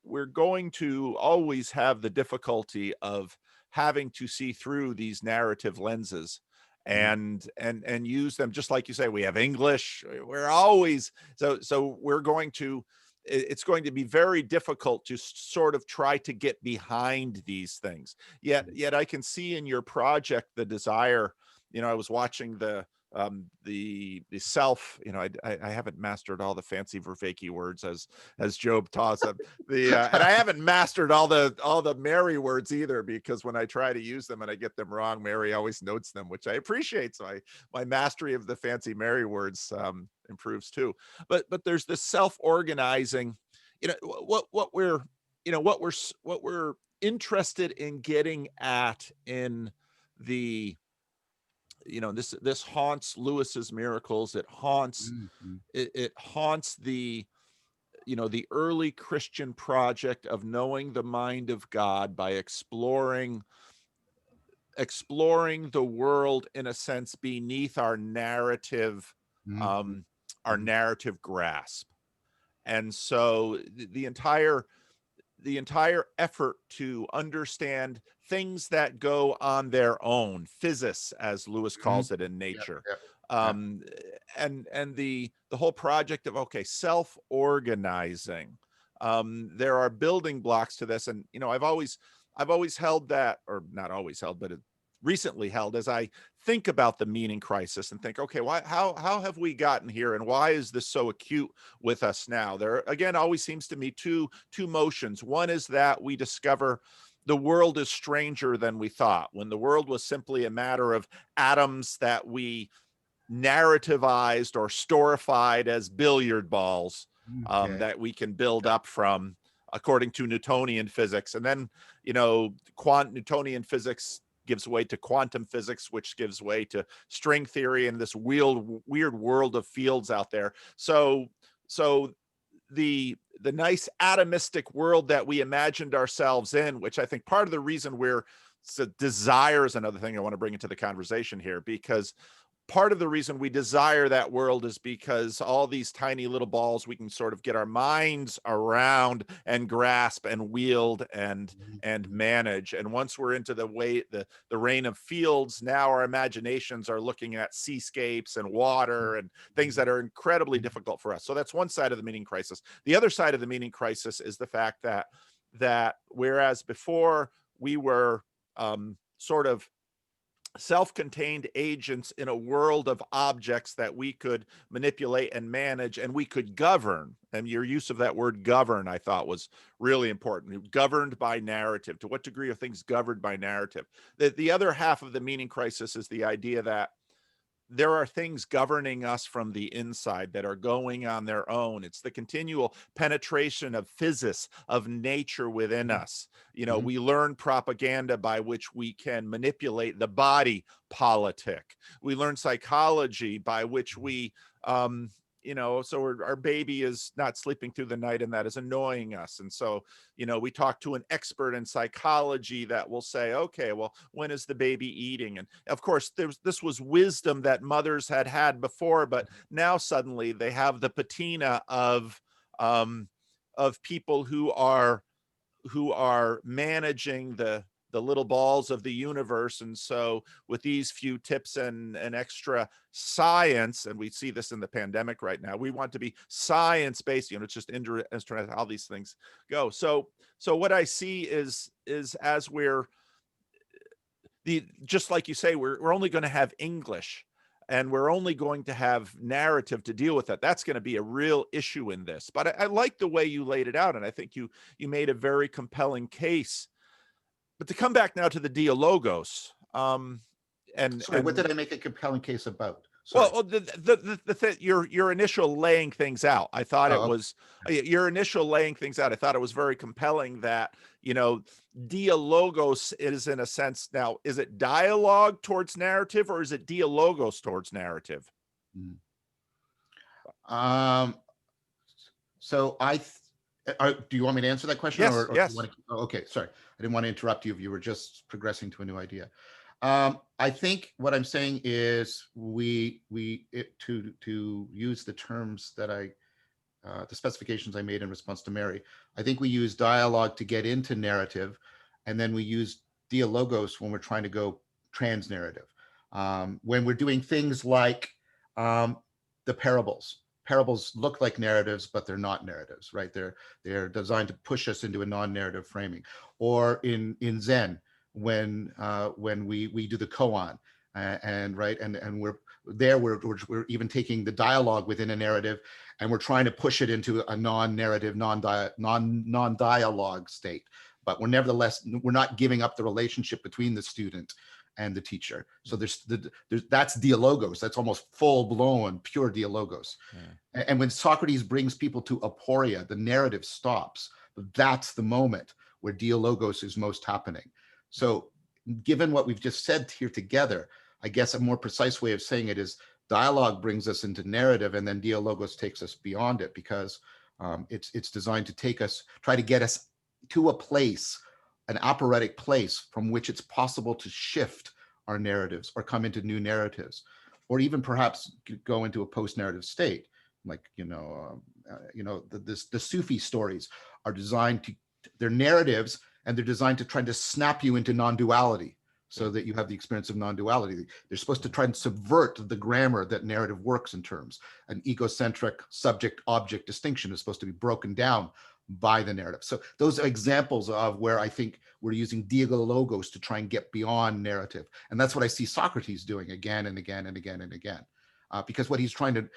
We're going to always have the difficulty of having to see through these narrative lenses and use them, just like you say. We have English. We're always so we're going to. It's going to be very difficult to sort of try to get behind these things. Yet I can see in your project the desire. I was watching the self. I haven't mastered all the fancy Vervaeke words as Job taught them. And I haven't mastered all the Mary words either, because when I try to use them and I get them wrong, Mary always notes them, which I appreciate. So my mastery of the fancy Mary words improves too. But there's this self-organizing. What we're interested in getting at in the this haunts Lewis's miracles. It haunts it haunts the the early Christian project of knowing the mind of God by exploring the world, in a sense, beneath our narrative grasp. And so the entire effort to understand things that go on their own, physis, as Lewis calls it, in nature. And the whole project of, self-organizing. There are building blocks to this. And, I've always held that, or not always held, but recently held, as I think about the meaning crisis and think, how have we gotten here, and why is this so acute with us now? There again always seems to me two motions. One is that we discover the world is stranger than we thought, when the world was simply a matter of atoms that we narrativized or storified as billiard balls that we can build up from according to Newtonian physics. And then, Newtonian physics gives way to quantum physics, which gives way to string theory, and this weird world of fields out there. So the nice atomistic world that we imagined ourselves in, which I think part of the reason desire is another thing I want to bring into the conversation here, because part of the reason we desire that world is because all these tiny little balls we can sort of get our minds around and grasp and wield and manage. And once we're into the reign of fields, now our imaginations are looking at seascapes and water and things that are incredibly difficult for us. So that's one side of the meaning crisis. The other side of the meaning crisis is the fact that whereas before we were sort of self-contained agents in a world of objects that we could manipulate and manage, and we could govern. And your use of that word govern, I thought, was really important. Governed by narrative. To what degree are things governed by narrative? The other half of the meaning crisis is the idea that there are things governing us from the inside that are going on their own. It's the continual penetration of physis, of nature within us. We learn propaganda by which we can manipulate the body politic. We learn psychology by which we so our baby is not sleeping through the night and that is annoying us. And so, we talk to an expert in psychology that will say, okay, well, when is the baby eating? And of course, this was wisdom that mothers had before, but now suddenly they have the patina of people who are managing the little balls of the universe. And so with these few tips and extra science, and we see this in the pandemic right now, we want to be science-based, it's just instrument how these things go. So what I see is as we're just like you say, we're only going to have English, and we're only going to have narrative to deal with that. That's going to be a real issue in this. But I like the way you laid it out, and I think you made a very compelling case. But to come back now to the Dialogos, Sorry, what did I make a compelling case about? Sorry. Well, your initial laying things out, I thought it was your initial laying things out. I thought it was very compelling that, Dialogos is, in a sense, now, is it dialogue towards narrative, or is it Dialogos towards narrative? So do you want me to answer that question? Yes, or yes. Okay, sorry. I didn't want to interrupt you if you were just progressing to a new idea. I think what I'm saying is to use the terms that the specifications I made in response to Mary, I think we use dialogue to get into narrative, and then we use Dialogos when we're trying to go trans-narrative. When we're doing things like the parables. Parables look like narratives, but they're not narratives, right? They're designed to push us into a non-narrative framing. Or in Zen, when we do the koan, and we're even taking the dialogue within a narrative, and we're trying to push it into a non-narrative, non-dialogue state. But we're not giving up the relationship between the student and the teacher. So that's Dialogos. That's almost full-blown pure Dialogos. Yeah. And when Socrates brings people to aporia, the narrative stops. But that's the moment where Dialogos is most happening. So given what we've just said here together, I guess a more precise way of saying it is dialogue brings us into narrative, and then Dialogos takes us beyond it, because it's designed to try to get us to a place, an operatic place from which it's possible to shift our narratives or come into new narratives, or even perhaps go into a post-narrative state. Like, the Sufi stories are designed they're narratives, and they're designed to try to snap you into non-duality, so that you have the experience of non-duality. They're supposed to try and subvert the grammar that narrative works in terms. An egocentric subject-object distinction is supposed to be broken down by the narrative. So those are examples of where I think we're using Dialogos to try and get beyond narrative. And that's what I see Socrates doing again and again and again and again. Because what he's trying to,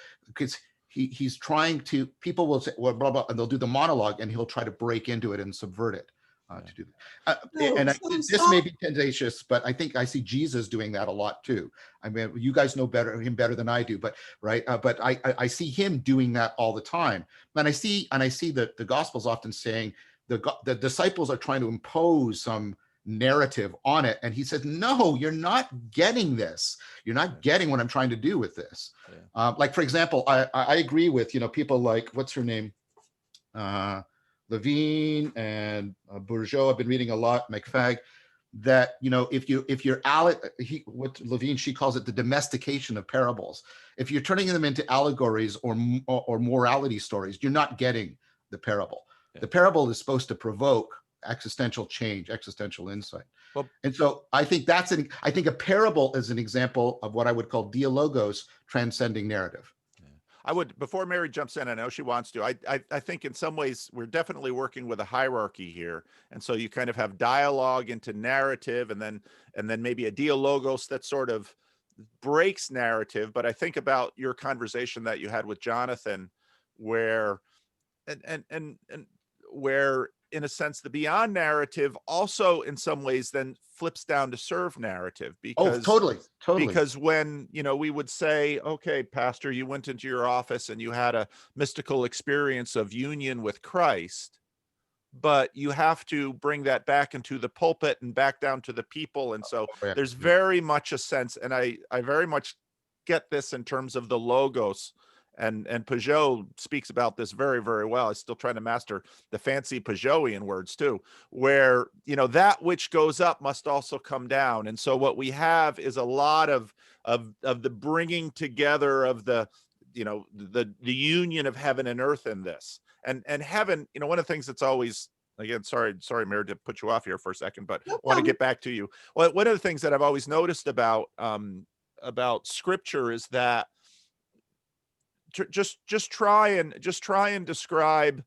he's trying to, people will say, well, blah, blah, and they'll do the monologue, and he'll try to break into it and subvert it. To do that. This may be tendacious, but I think I see Jesus doing that a lot too. I mean, you guys know him better than I do, but right. But I see him doing that all the time. And I see that the Gospels often saying the disciples are trying to impose some narrative on it, and he says, no, you're not getting this. You're not getting what I'm trying to do with this. Yeah. Like, for example, I agree with people like, what's her name? Livin and Bourgeois. I've been reading a lot, McFag, that if you're what Livin, she calls it the domestication of parables. If you're turning them into allegories or morality stories, you're not getting the parable. Yeah. The parable is supposed to provoke existential change, existential insight. Well, and so I think I think a parable is an example of what I would call Dialogos transcending narrative. I would, before Mary jumps in, I know she wants to, I think in some ways we're definitely working with a hierarchy here. And so you kind of have dialogue into narrative, and then maybe a Dialogos that sort of breaks narrative. But I think about your conversation that you had with Jonathan, where, and where, in a sense, the beyond narrative also in some ways then flips down to serve narrative. Because totally. Because when we would say, okay, pastor, you went into your office and you had a mystical experience of union with Christ, but you have to bring that back into the pulpit and back down to the people. And so there's very much a sense, and I very much get this in terms of the logos And Peugeot speaks about this very, very well. I'm still trying to master the fancy Peugeotian words too, where, you know, that which goes up must also come down. And so what we have is a lot of the bringing together of the, you know, the union of heaven and earth in this. And heaven, you know, one of the things that's always, again, sorry, Mary, to put you off here for a second, but I want to get back to you. Well, one of the things that I've always noticed about scripture is that just try and describe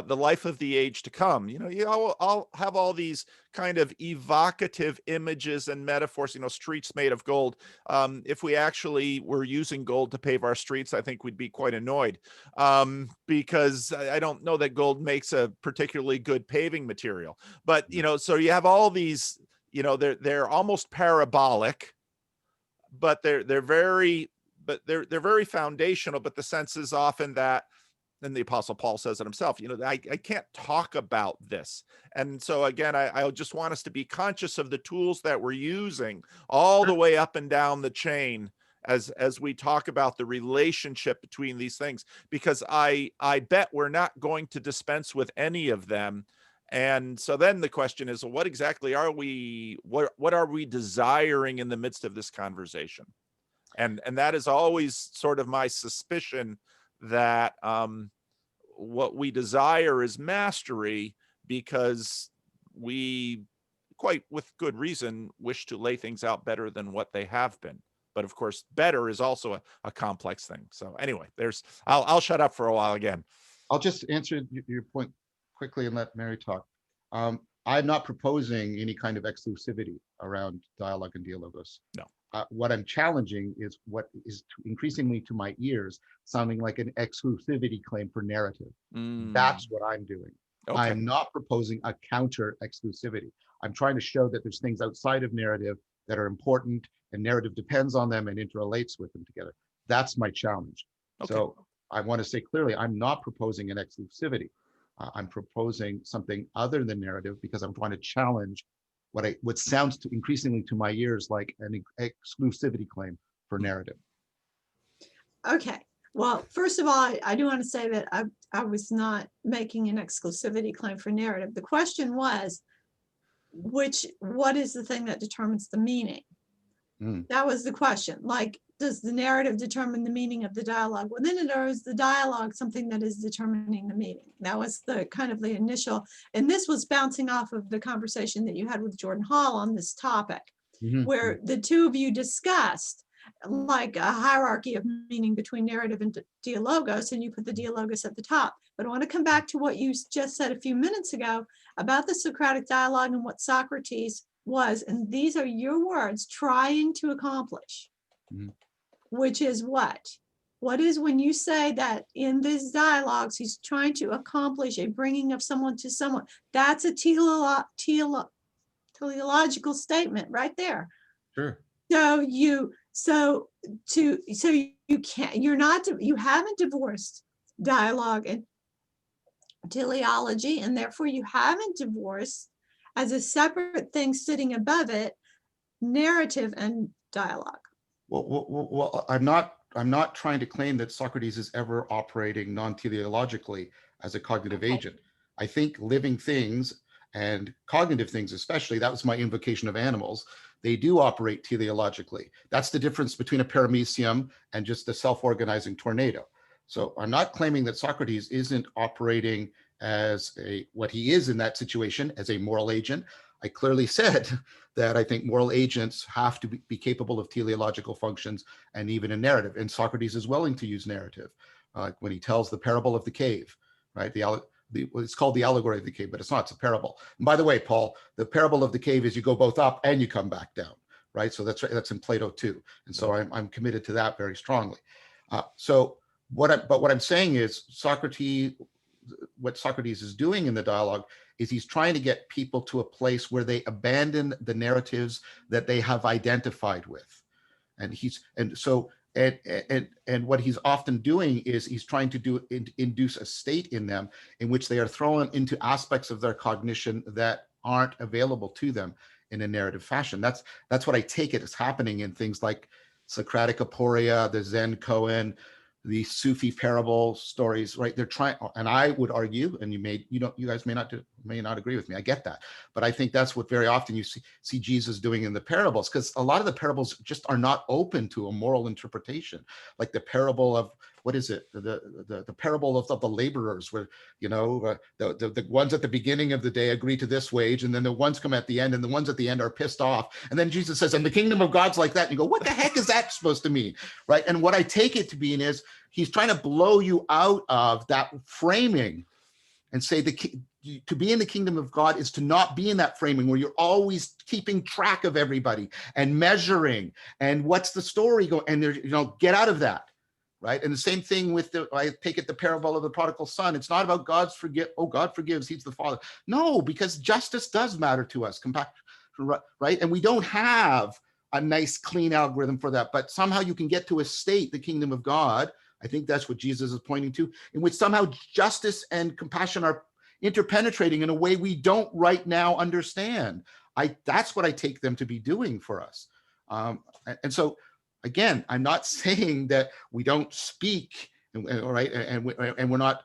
the life of the age to come. You know, I'll have all these kind of evocative images and metaphors, you know, streets made of gold. If we actually were using gold to pave our streets, I think we'd be quite annoyed, because I don't know that gold makes a particularly good paving material. But, you know, so you have all these, you know, they're almost parabolic, but they're very foundational. But the sense is often that, and the Apostle Paul says it himself, you know, I can't talk about this. And so again, I just want us to be conscious of the tools that we're using all the way up and down the chain as we talk about the relationship between these things, because I bet we're not going to dispense with any of them. And so then the question is, well, what exactly are we, what are we desiring in the midst of this conversation? And that is always sort of my suspicion, that what we desire is mastery, because we, quite with good reason, wish to lay things out better than what they have been. But of course, better is also a complex thing. So anyway, I'll shut up for a while again. I'll just answer your point quickly and let Mary talk. I'm not proposing any kind of exclusivity around dialogue and dialogos. No. What I'm challenging is what is increasingly to my ears sounding like an exclusivity claim for narrative. That's what I'm doing. Okay. I'm not proposing a counter exclusivity. I'm trying to show that there's things outside of narrative that are important, and narrative depends on them and interrelates with them together. That's my challenge. Okay. So I want to say clearly, I'm not proposing an exclusivity. I'm proposing something other than narrative, because I'm trying to challenge what sounds increasingly to my ears like an exclusivity claim for narrative. Okay. Well, first of all, I do want to say that I was not making an exclusivity claim for narrative. The question was, what is the thing that determines the meaning? That was the question. Like, does the narrative determine the meaning of the dialogue within it, or is the dialogue something that is determining the meaning? That was the kind of the initial, and this was bouncing off of the conversation that you had with Jordan Hall on this topic, where the two of you discussed like a hierarchy of meaning between narrative and dialogos, and you put the dialogos at the top. But I want to come back to what you just said a few minutes ago about the Socratic dialogue and what Socrates was, and these are your words, trying to accomplish. Which is what? What is when you say that in these dialogues, he's trying to accomplish a bringing of someone to someone? That's a teleological statement right there. Sure. So you haven't divorced dialogue and teleology, and therefore you haven't divorced as a separate thing sitting above it, narrative and dialogue. Well, I'm not trying to claim that Socrates is ever operating non-teleologically as a cognitive agent. I think living things and cognitive things, especially, that was my invocation of animals, they do operate teleologically. That's the difference between a paramecium and just a self-organizing tornado. So I'm not claiming that Socrates isn't operating as what he is in that situation as a moral agent. I clearly said that I think moral agents have to be capable of teleological functions and even a narrative. And Socrates is willing to use narrative, when he tells the parable of the cave, right? It's called the allegory of the cave, but it's not, it's a parable. And by the way, Paul, the parable of the cave is you go both up and you come back down, right? So that's in Plato too. And so I'm committed to that very strongly. But what I'm saying is what Socrates is doing in the dialogue is he's trying to get people to a place where they abandon the narratives that they have identified with. And what he's often doing is he's trying to induce a state in them in which they are thrown into aspects of their cognition that aren't available to them in a narrative fashion. That's what I take it as happening in things like Socratic aporia, the Zen koan, the Sufi parable stories, right? They're trying, and I would argue, and you guys may not agree with me. I get that, but I think that's what very often you see Jesus doing in the parables, because a lot of the parables just are not open to a moral interpretation. Like the parable of, what is it? The parable of the laborers, where, the ones at the beginning of the day agree to this wage, and then the ones come at the end, and the ones at the end are pissed off. And then Jesus says, and the kingdom of God's like that. And you go, what the heck is that supposed to mean? Right? And what I take it to mean is he's trying to blow you out of that framing and say to be in the kingdom of God is to not be in that framing where you're always keeping track of everybody and measuring and what's the story going, and get out of that. Right. And the same thing with I take it the parable of the prodigal son. It's not about God forgives, he's the father. No, because justice does matter to us. Right. And we don't have a nice, clean algorithm for that. But somehow you can get to a state, the kingdom of God. I think that's what Jesus is pointing to, in which somehow justice and compassion are interpenetrating in a way we don't right now understand. That's what I take them to be doing for us. And so, again, I'm not saying that we don't speak, right, and we're not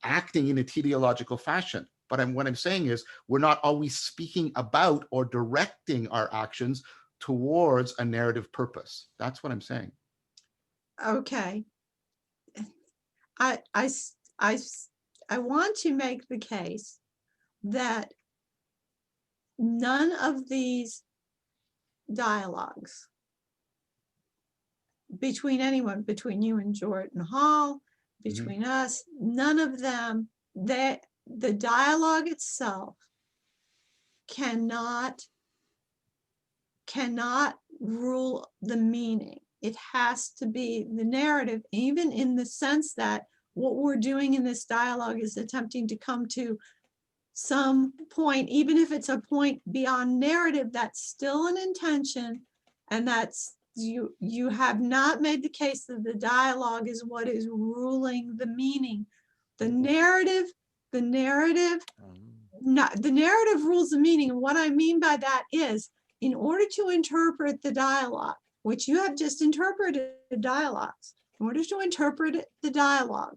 acting in a teleological fashion. But what I'm saying is we're not always speaking about or directing our actions towards a narrative purpose. That's what I'm saying. Okay. I want to make the case that none of these dialogues between anyone, between you and Jordan Hall, between us, none of them, that the dialogue itself cannot rule the meaning. It has to be the narrative, even in the sense that what we're doing in this dialogue is attempting to come to some point, even if it's a point beyond narrative, that's still an intention, and that's you have not made the case that the dialogue is what is ruling the meaning. The narrative rules the meaning. And what I mean by that is, in order to interpret the dialogue, which you have just interpreted dialogues, in order to interpret the dialogue,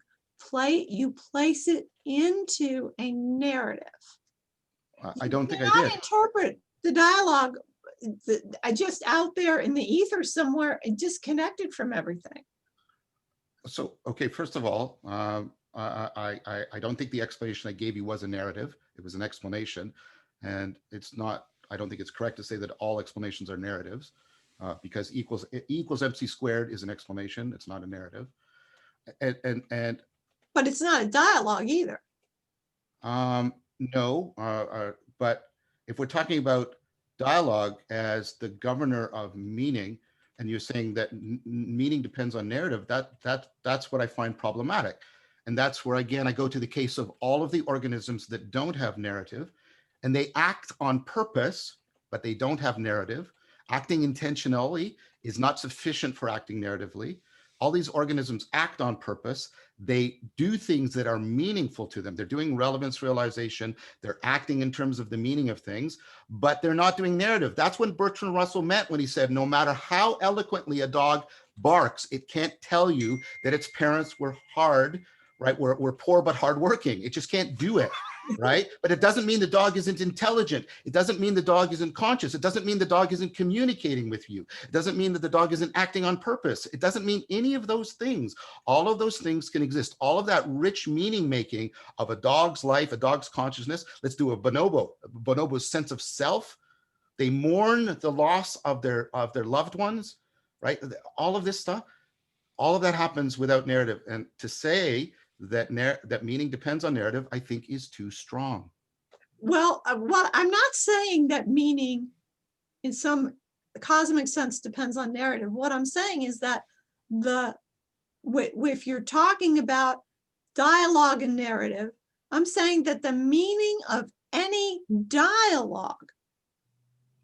you place it into a narrative. I don't think I did. Interpret the dialogue just out there in the ether somewhere, disconnected from everything. So, okay, first of all, I don't think the explanation I gave you was a narrative. It was an explanation, and it's not. I don't think it's correct to say that all explanations are narratives, because E equals MC squared is an explanation. It's not a narrative, and but it's not a dialogue either. No, but if we're talking about dialogue as the governor of meaning, and you're saying that meaning depends on narrative, that's what I find problematic. And that's where, again, I go to the case of all of the organisms that don't have narrative, and they act on purpose, but they don't have narrative. Acting intentionally is not sufficient for acting narratively. All these organisms act on purpose. They do things that are meaningful to them. They're doing relevance realization. They're acting in terms of the meaning of things, but they're not doing narrative. That's what Bertrand Russell meant when he said, no matter how eloquently a dog barks, it can't tell you that its parents were hard, right? We're poor but hardworking. It just can't do it, right? But it doesn't mean the dog isn't intelligent. It doesn't mean the dog isn't conscious. It doesn't mean the dog isn't communicating with you. It doesn't mean that the dog isn't acting on purpose. It doesn't mean any of those things. All of those things can exist. All of that rich meaning making of a dog's life, a dog's consciousness. Let's do a bonobo's sense of self. They mourn the loss of their loved ones, right? All of this stuff, all of that happens without narrative. And to say that meaning depends on narrative, I think is too strong. Well, I'm not saying that meaning in some cosmic sense depends on narrative. What I'm saying is that if you're talking about dialogue and narrative, I'm saying that the meaning of any dialogue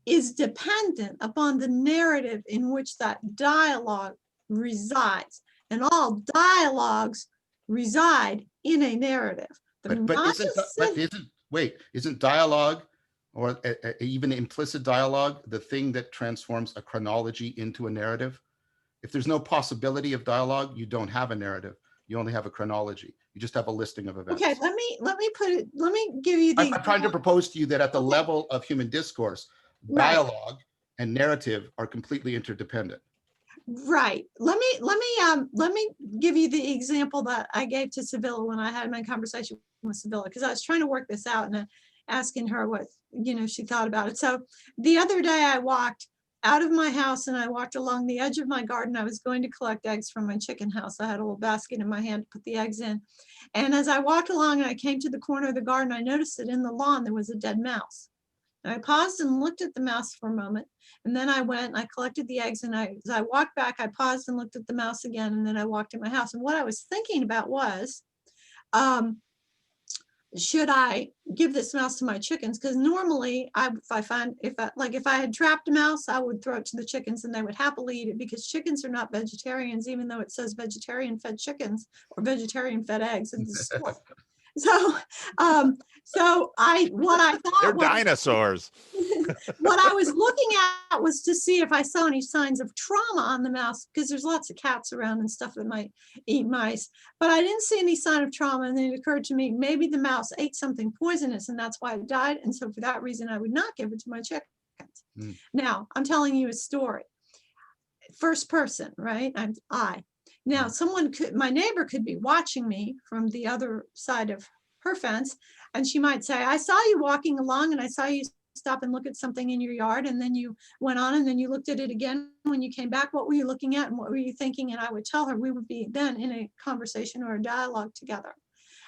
is dependent upon the narrative in which that dialogue resides. And all dialogues reside in a narrative. Isn't dialogue, or even implicit dialogue, the thing that transforms a chronology into a narrative? If there's no possibility of dialogue, you don't have a narrative. You only have a chronology. You just have a listing of events. Okay, let me give you the I'm trying to propose to you that at the level of human discourse, dialogue and narrative are completely interdependent. Right. Let me give you the example that I gave to Sibylla when I had my conversation with Sibylla, because I was trying to work this out and asking her what, she thought about it. So the other day I walked out of my house and I walked along the edge of my garden. I was going to collect eggs from my chicken house. I had a little basket in my hand to put the eggs in. And as I walked along and I came to the corner of the garden, I noticed that in the lawn there was a dead mouse. And I paused and looked at the mouse for a moment. And then I went and I collected the eggs. And as I walked back, I paused and looked at the mouse again. And then I walked in my house. And what I was thinking about was, should I give this mouse to my chickens? Because normally if I had trapped a mouse, I would throw it to the chickens and they would happily eat it, because chickens are not vegetarians, even though it says vegetarian fed chickens or vegetarian fed eggs in the store. So what I thought they're dinosaurs. What I was looking at was to see if I saw any signs of trauma on the mouse, because there's lots of cats around and stuff that might eat mice, but I didn't see any sign of trauma. And then it occurred to me, maybe the mouse ate something poisonous and that's why it died. And so for that reason, I would not give it to my chickens. Now I'm telling you a story. First person, right? Now my neighbor could be watching me from the other side of her fence, and she might say, I saw you walking along and I saw you stop and look at something in your yard, and then you went on and then you looked at it again when you came back. What were you looking at and what were you thinking? And I would tell her. We would be then in a conversation or a dialogue together.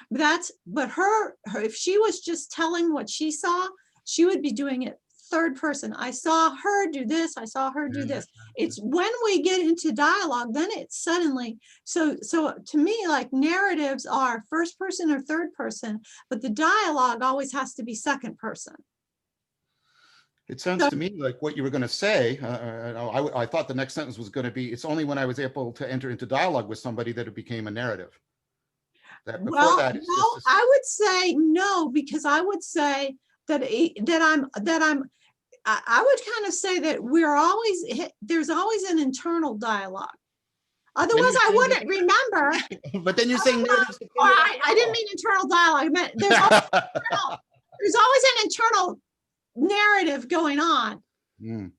But if she was just telling what she saw, she would be doing it third person. I saw her do this. I saw her do this. It's when we get into dialogue, then it's suddenly, so to me, like, narratives are first person or third person, but the dialogue always has to be second person. It sounds to me like what you were going to say. I thought the next sentence was going to be, it's only when I was able to enter into dialogue with somebody that it became a narrative. I would say no, because I would say I would kind of say that there's always an internal dialogue. Otherwise, I wouldn't remember. But then you're saying narratives. I didn't mean internal dialogue. I meant there's always an internal narrative going on,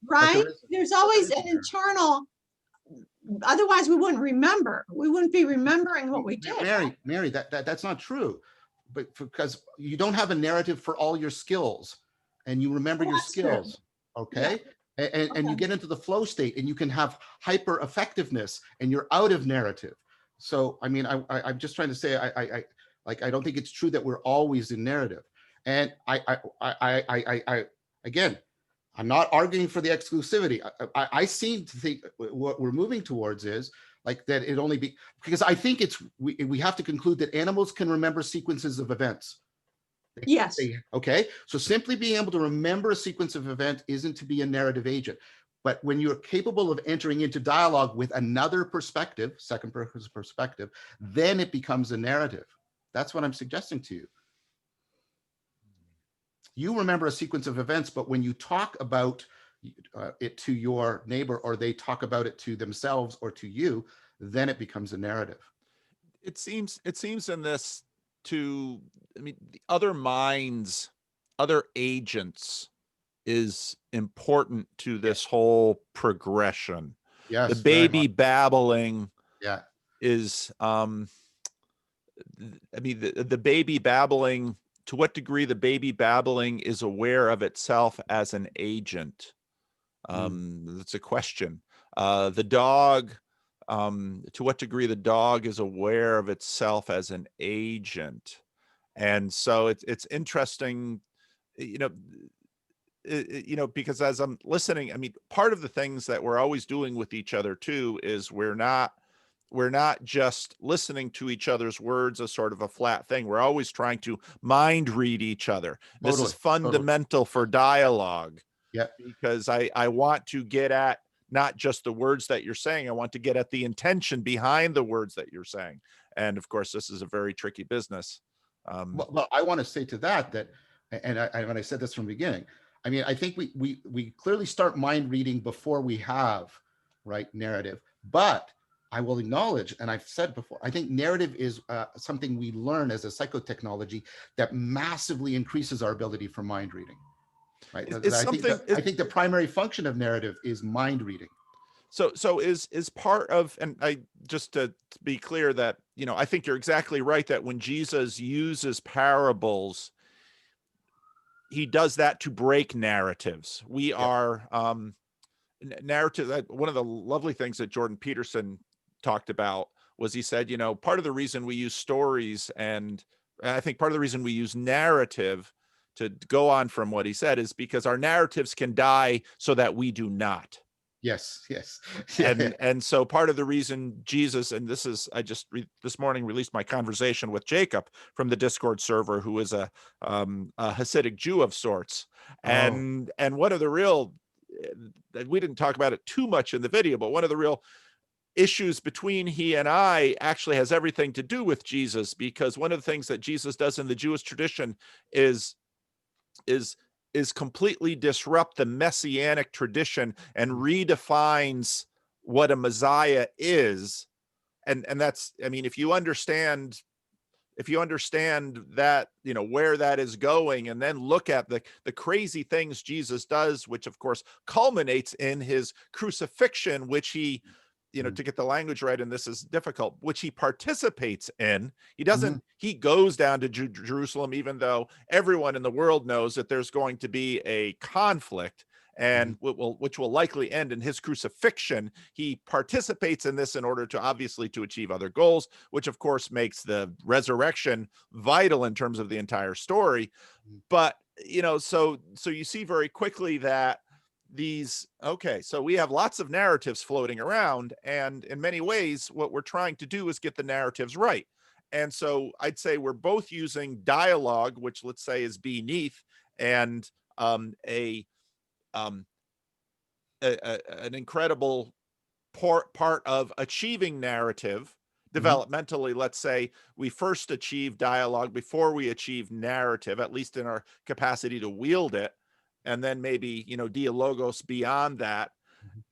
right? There's always an internal. Otherwise, we wouldn't remember. We wouldn't be remembering what we did. Mary, that's not true. But because you don't have a narrative for all your skills, and you remember your skills, okay? Yeah. And you get into the flow state, and you can have hyper effectiveness, and you're out of narrative. So, I mean, I'm just trying to say, I don't think it's true that we're always in narrative. And again, I'm not arguing for the exclusivity. I seem to think what we're moving towards is like that it only be, because I think we have to conclude that animals can remember sequences of events. Yes. Okay. So simply being able to remember a sequence of events isn't to be a narrative agent. But when you're capable of entering into dialogue with another perspective, second person perspective, then it becomes a narrative. That's what I'm suggesting to you. You remember a sequence of events, but when you talk about it to your neighbor, or they talk about it to themselves or to you, then it becomes a narrative. It seems in this to, I mean, the other minds, other agents is important to this whole progression. Yes. The baby babbling is, I mean, the baby babbling, to what degree the baby babbling is aware of itself as an agent. That's a question. The dog, to what degree the dog is aware of itself as an agent. And so it's interesting, because as I'm listening, I mean, part of the things that we're always doing with each other too is we're not just listening to each other's words as sort of a flat thing. We're always trying to mind read each other. This is fundamental for dialogue. Yeah. Because I want to get at not just the words that you're saying, I want to get at the intention behind the words that you're saying. And of course, this is a very tricky business. Well, I want to say to that, and when I said this from the beginning, I mean, I think we clearly start mind reading before we have narrative. But I will acknowledge, and I've said before, I think narrative is something we learn as a psychotechnology that massively increases our ability for mind reading. Right. I think the primary function of narrative is mind reading. So is part of, and I just to be clear that, I think you're exactly right that when Jesus uses parables, he does that to break narratives. We are narrative. One of the lovely things that Jordan Peterson talked about was he said, part of the reason we use stories, and I think part of the reason we use narrative, to go on from what he said, is because our narratives can die so that we do not. Yes. And so part of the reason Jesus, and this is, I just this morning released my conversation with Jacob from the Discord server, who is a Hasidic Jew of sorts. And one of the real, we didn't talk about it too much in the video, but one of the real issues between he and I actually has everything to do with Jesus, because one of the things that Jesus does in the Jewish tradition is completely disrupt the messianic tradition and redefines what a Messiah is. And that's, I mean, if you understand that, where that is going, and then look at the crazy things Jesus does, which of course culminates in his crucifixion, which he, to get the language right, and this is difficult, which he participates in. He doesn't, he goes down to Jerusalem, even though everyone in the world knows that there's going to be a conflict, and which will likely end in his crucifixion. He participates in this in order to obviously to achieve other goals, which of course makes the resurrection vital in terms of the entire story. But, so you see very quickly that so we have lots of narratives floating around, and in many ways what we're trying to do is get the narratives right. And so I'd say we're both using dialogue, which let's say is beneath, and an incredible part of achieving narrative developmentally. Let's say we first achieve dialogue before we achieve narrative, at least in our capacity to wield it, and then maybe, dialogos beyond that.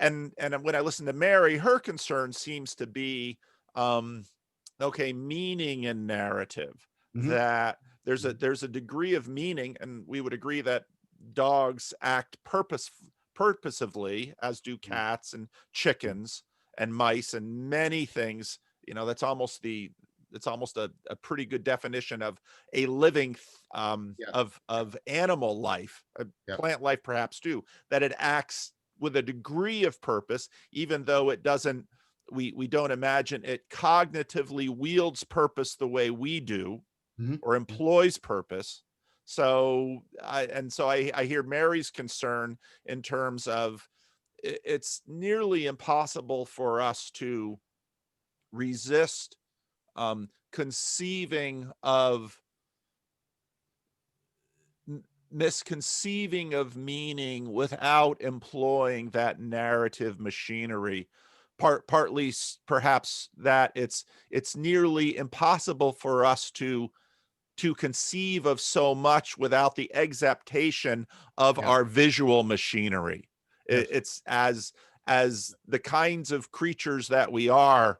And when I listen to Mary, her concern seems to be, meaning in narrative, that there's a degree of meaning, and we would agree that dogs act purposively, as do cats and chickens and mice and many things. That's almost a pretty good definition of a living of animal life, plant life perhaps too, that it acts with a degree of purpose, even though it doesn't, we don't imagine it cognitively wields purpose the way we do, or employs purpose. So I hear Mary's concern in terms of it's nearly impossible for us to resist misconceiving of meaning without employing that narrative machinery. Partly perhaps that it's nearly impossible for us to conceive of so much without the exaptation of our visual machinery. It's as the kinds of creatures that we are,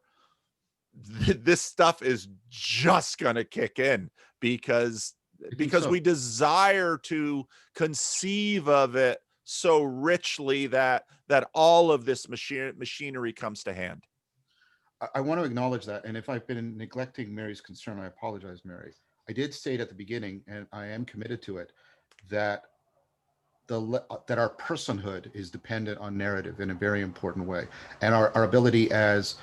this stuff is just going to kick in because we desire to conceive of it so richly that all of this machinery comes to hand. I want to acknowledge that. And if I've been neglecting Mary's concern, I apologize, Mary. I did state at the beginning, and I am committed to it, that our personhood is dependent on narrative in a very important way. And our ability as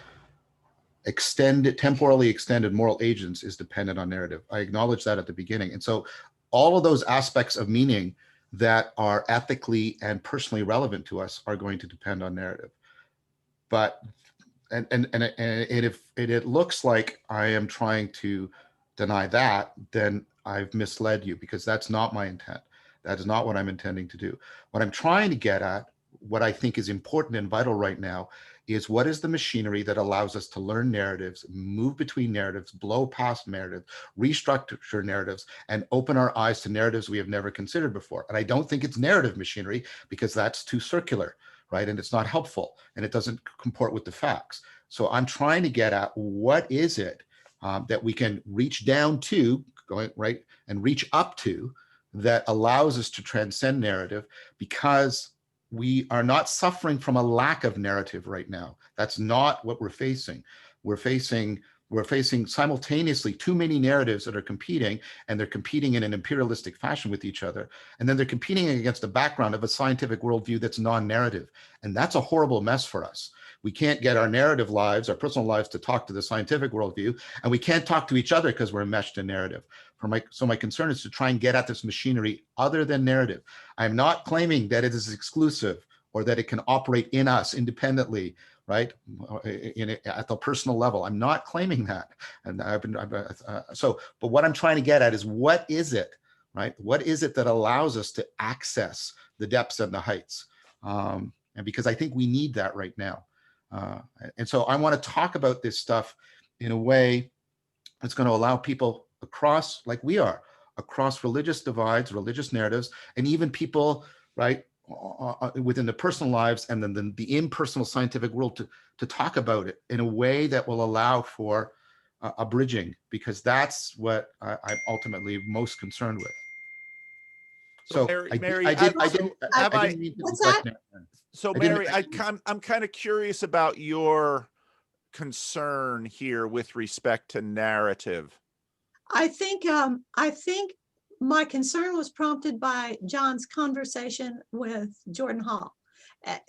temporally extended moral agents is dependent on narrative. I acknowledge that at the beginning. And so all of those aspects of meaning that are ethically and personally relevant to us are going to depend on narrative. But and if it looks like I am trying to deny that, then I've misled you, because that's not my intent. That is not what I'm intending to do. What I'm trying to get at, what I think is important and vital right now, is what is the machinery that allows us to learn narratives, move between narratives, blow past narratives, restructure narratives, and open our eyes to narratives we have never considered before. And I don't think it's narrative machinery, because that's too circular, right? And it's not helpful, and it doesn't comport with the facts. So I'm trying to get at what is it that we can reach down to, going right, and reach up to, that allows us to transcend narrative, because we are not suffering from a lack of narrative right now. That's not what we're facing. We're facing simultaneously too many narratives that are competing, and they're competing in an imperialistic fashion with each other. And then they're competing against the background of a scientific worldview that's non-narrative. And that's a horrible mess for us. We can't get our narrative lives, our personal lives, to talk to the scientific worldview, and we can't talk to each other because we're enmeshed in narrative. So my concern is to try and get at this machinery other than narrative. I'm not claiming that it is exclusive or that it can operate in us independently, right? At the personal level. I'm not claiming that. And but what I'm trying to get at is, what is it, right? What is it that allows us to access the depths and the heights? And because I think we need that right now. And so I want to talk about this stuff in a way that's going to allow people across, like we are, across religious divides, religious narratives, and even people, right, within the personal lives and then the impersonal scientific world, to talk about it in a way that will allow for a bridging, because that's what I'm ultimately most concerned with. So Mary, I didn't mean to what's that? So Mary, I'm kind of curious about your concern here with respect to narrative. I think my concern was prompted by John's conversation with Jordan Hall,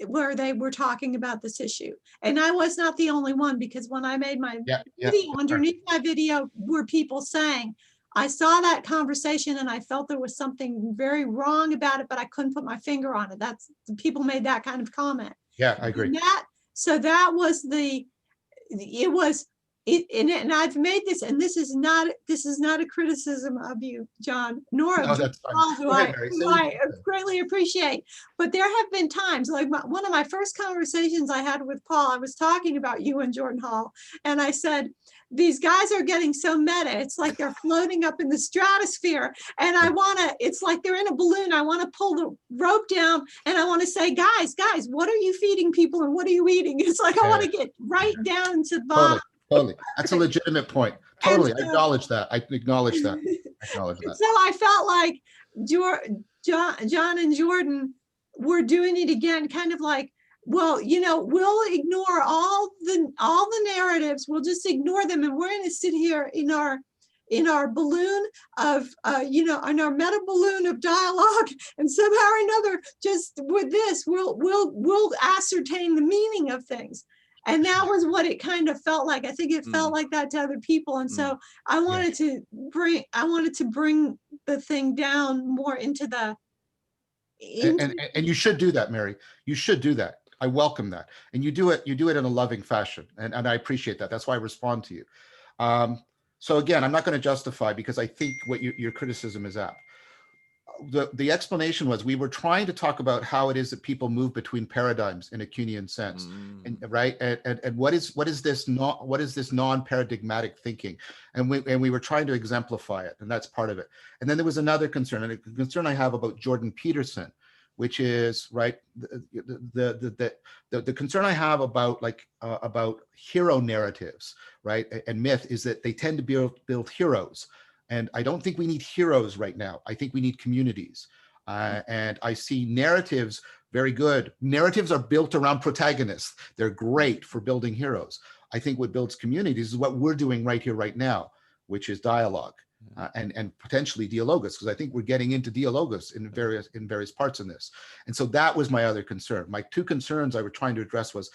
where they were talking about this issue. And I was not the only one, because when I made my video, underneath my video were people saying, I saw that conversation and I felt there was something very wrong about it, but I couldn't put my finger on it. That's, people made that kind of comment. Yeah, I agree. So that was and I've made this, and this is not a criticism of you, John, nor of Paul, who I greatly appreciate. But there have been times, like one of my first conversations I had with Paul, I was talking about you and Jordan Hall, and I said, these guys are getting so meta. It's like they're floating up in the stratosphere, and it's like they're in a balloon. I want to pull the rope down, and I want to say, guys, what are you feeding people, and what are you eating? It's like, I want to get right down to the bottom. Totally. That's a legitimate point. Totally. I acknowledge that. I acknowledge that. So I felt like John and Jordan were doing it again, kind of like, well, we'll ignore all the narratives. We'll just ignore them. And we're going to sit here in our balloon of, in our meta balloon of dialogue, and somehow or another, just with this, we'll ascertain the meaning of things. And that was what it kind of felt like. I think it felt like that to other people. And so I wanted to bring the thing down more into the. And you should do that, Mary. You should do that. I welcome that. And you do it in a loving fashion. And I appreciate that. That's why I respond to you. So again, I'm not going to justify, because I think what your criticism is apt. The explanation was, we were trying to talk about how it is that people move between paradigms in a Kuhnian sense, and right, and what is this non-paradigmatic thinking, and we were trying to exemplify it, and that's part of it. And then there was another concern, and a concern I have about Jordan Peterson, which is right, the concern I have about hero narratives, right, and myth, is that they tend to build heroes. And I don't think we need heroes right now. I think we need communities. And I see narratives very good. Narratives are built around protagonists. They're great for building heroes. I think what builds communities is what we're doing right here, right now, which is dialogue and potentially dialogus, because I think we're getting into dialogus in various parts in this. And so that was my other concern. My two concerns I were trying to address was,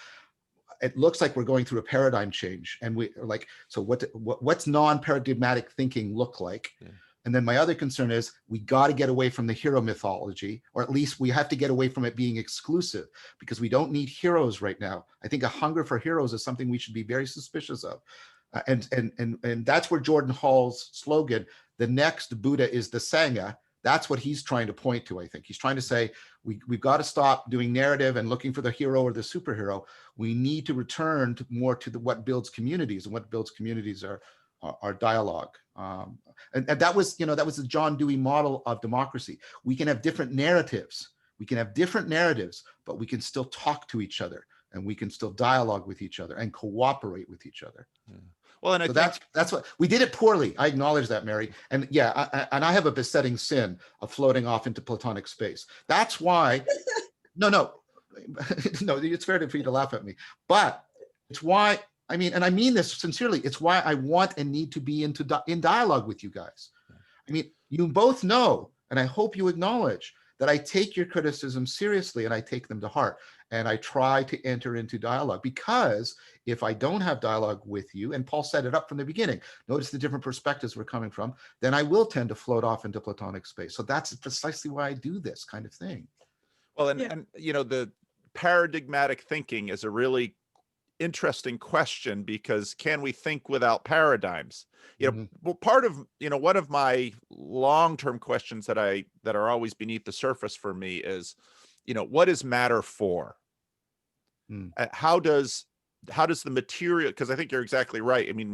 it looks like we're going through a paradigm change, and what's non-paradigmatic thinking look like? Yeah. And then my other concern is, we got to get away from the hero mythology, or at least we have to get away from it being exclusive, because we don't need heroes right now. I think a hunger for heroes is something we should be very suspicious of. And that's where Jordan Hall's slogan, the next Buddha is the Sangha, that's what he's trying to point to. I think he's trying to say, we've got to stop doing narrative and looking for the hero or the superhero. We need to return more to what builds communities, and what builds communities are dialogue. And that was the John Dewey model of democracy. We can have different narratives. We can have different narratives, but we can still talk to each other, and we can still dialogue with each other and cooperate with each other. Yeah. Well, and I So think that's what we did it poorly. I acknowledge that, Mary. And yeah, I have a besetting sin of floating off into Platonic space. That's why, no, it's fair for you to laugh at me, but it's why, I mean, and I mean this sincerely, it's why I want and need to be in dialogue with you guys. I mean, you both know, and I hope you acknowledge that I take your criticism seriously and I take them to heart. And I try to enter into dialogue, because if I don't have dialogue with you, and Paul set it up from the beginning, notice the different perspectives we're coming from, then I will tend to float off into Platonic space. So that's precisely why I do this kind of thing. Well, and you know, the paradigmatic thinking is a really interesting question, because can we think without paradigms? You know, well, part of, you know, one of my long-term questions that are always beneath the surface for me is, you know, what is matter for? How does the material, because I think you're exactly right. I mean,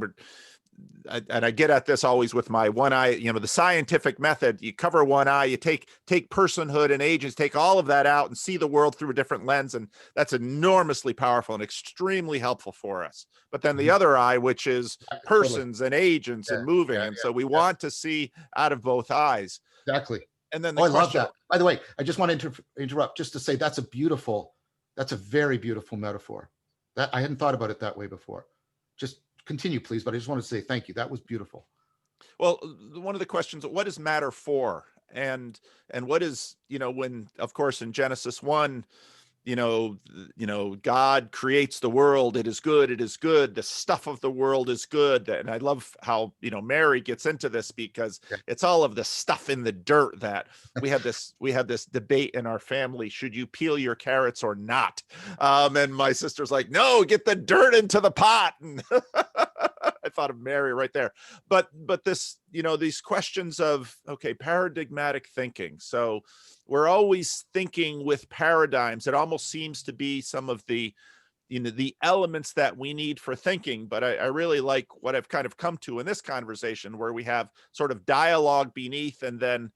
I get at this always with my one eye, you know, the scientific method. You cover one eye, you take personhood and ages, take all of that out and see the world through a different lens. And that's enormously powerful and extremely helpful for us. But then the other eye, which is persons and agents and moving. And so we want to see out of both eyes. Exactly. And then I love that. By the way, I just want to interrupt just to say that's a very beautiful metaphor. That I hadn't thought about it that way before. Just continue, please. But I just want to say thank you. That was beautiful. Well, one of the questions, what is matter for? And what is, you know, when, of course, in Genesis 1, you know, God creates the world. It is good. It is good. The stuff of the world is good. And I love how, you know, Mary gets into this, because it's all of the stuff in the dirt that we had this debate in our family. Should you peel your carrots or not? And my sister's like, no, get the dirt into the pot. And I thought of Mary right there. But this, you know, these questions of, okay, paradigmatic thinking. So we're always thinking with paradigms. It almost seems to be some of the, you know, the elements that we need for thinking. But I really like what I've kind of come to in this conversation, where we have sort of dialogue beneath, and then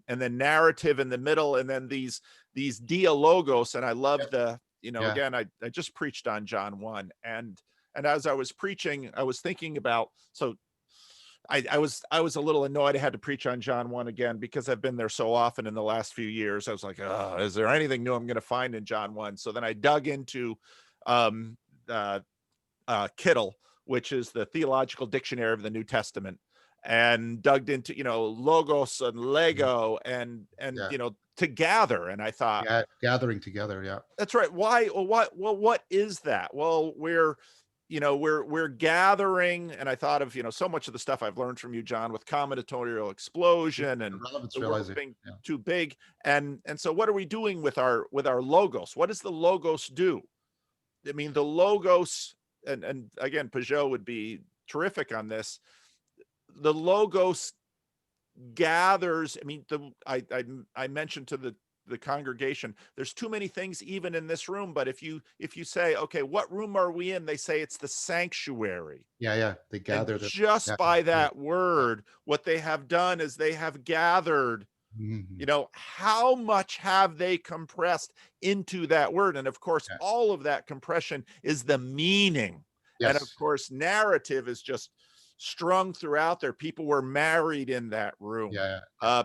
narrative in the middle, and then these dialogos. And I love the, you know, again, I just preached on John 1, and as I was preaching, I was thinking about, so I was a little annoyed I had to preach on John 1 again, because I've been there so often in the last few years. I was like, oh, is there anything new I'm going to find in John 1? So then I dug into Kittle, which is the Theological Dictionary of the New Testament, and dug into, you know, logos and Lego and you know, to gather. And I thought, gathering together. Yeah, that's right. Why? Well, what is that? Well, we're gathering, and I thought of, you know, so much of the stuff I've learned from you, John, with combinatorial explosion and the world being too big. And so what are we doing with our logos? What does the logos do? I mean, the logos, and again, Peugeot would be terrific on this. The logos gathers. I mean, I mentioned to the congregation, there's too many things even in this room, but if you say, okay, what room are we in? They say it's the sanctuary. They gather just by that word. What they have done is they have gathered. You know, how much have they compressed into that word? And of course, all of that compression is the meaning. And of course, narrative is just strung throughout there. People were married in that room.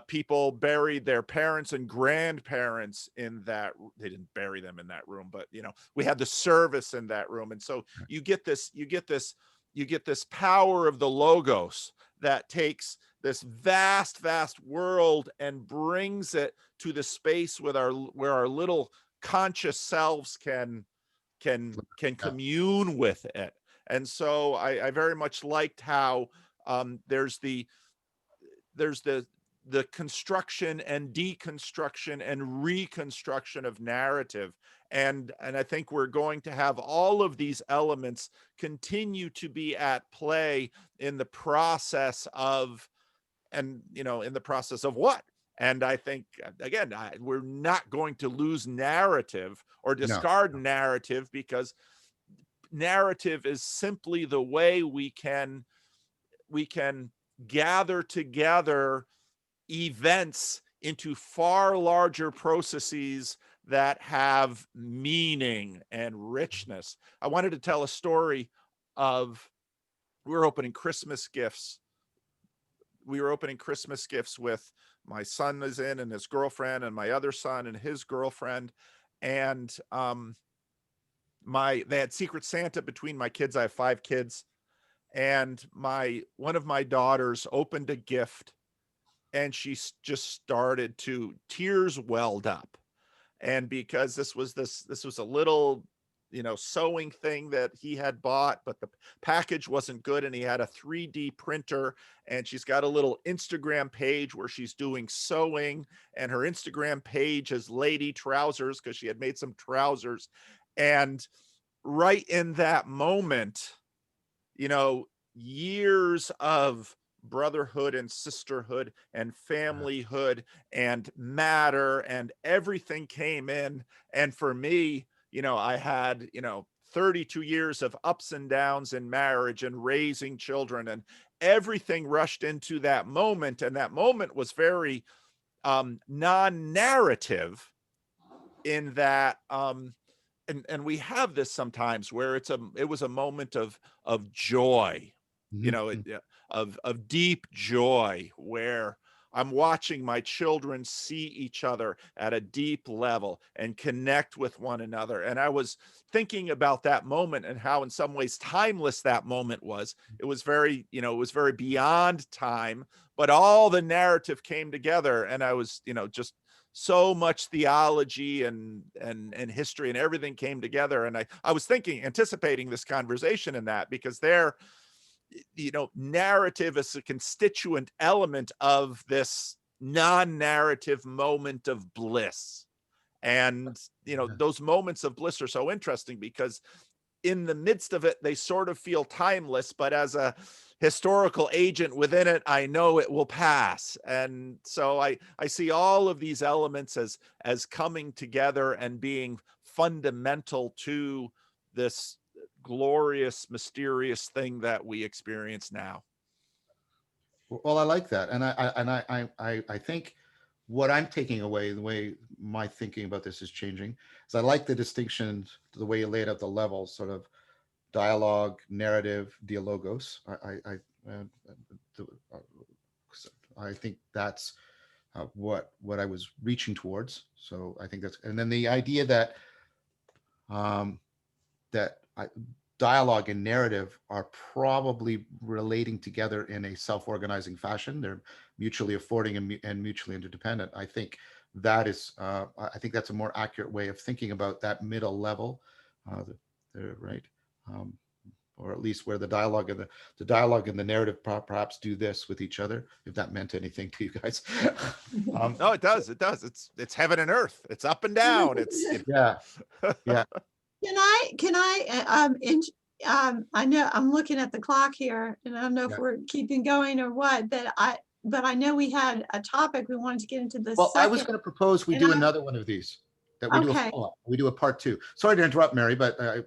People buried their parents and grandparents in that. They didn't bury them in that room, but you know, we had the service in that room. And so you get this power of the logos that takes this vast world and brings it to the space where our little conscious selves can commune with it. And so I very much liked how there's the construction and deconstruction and reconstruction of narrative. And I think we're going to have all of these elements continue to be at play in the process of, and you know, in the process of what? And I think, again, we're not going to lose narrative or discard narrative, because narrative is simply the way we can gather together events into far larger processes that have meaning and richness. I wanted to tell a story of, we were opening Christmas gifts. We were opening Christmas gifts with, my son is in and his girlfriend, and my other son and his girlfriend. And they had Secret Santa between my kids. I have 5 kids. And one of my daughters opened a gift, and she just started to, tears welled up. And because this was a little, sewing thing that he had bought, but the package wasn't good, and he had a 3D printer, and she's got a little Instagram page where she's doing sewing, and her Instagram page is lady trousers because she had made some trousers. And right in that moment, years of brotherhood and sisterhood and familyhood and matter and everything came in. And for me, I had, 32 years of ups and downs in marriage and raising children, and everything rushed into that moment. And that moment was very non-narrative in that, and we have this sometimes where it was a moment of joy, of deep joy, where I'm watching my children see each other at a deep level and connect with one another. And I was thinking about that moment and how in some ways timeless that moment was. It was very, it was very beyond time, but all the narrative came together. And I was, just so much theology and history and everything came together. And I was anticipating this conversation in that, because narrative is a constituent element of this non-narrative moment of bliss. And, those moments of bliss are so interesting because in the midst of it, they sort of feel timeless, but as a historical agent within it, I know it will pass. And so I see all of these elements as coming together and being fundamental to this glorious, mysterious thing that we experience now. Well, I like that, and I think what I'm taking away, the way my thinking about this is changing, is I like the distinction, the way you laid out the levels, sort of dialogue, narrative, dialogos. I think that's what I was reaching towards. So I think that's, and then the idea that dialogue and narrative are probably relating together in a self-organizing fashion. They're mutually affording and mutually interdependent. I think that is, I think that's a more accurate way of thinking about that middle level, right? Or at least where the dialogue and the narrative perhaps do this with each other, if that meant anything to you guys. No, it does. It does. It's heaven and earth. It's up and down. Yeah. Can I know I'm looking at the clock here, and I don't know if we're keeping going or what, but I know we had a topic we wanted to get into this. Well, I was going to propose we do another one of these, that we do a follow-up. We do a part 2. Sorry to interrupt, Mary, but I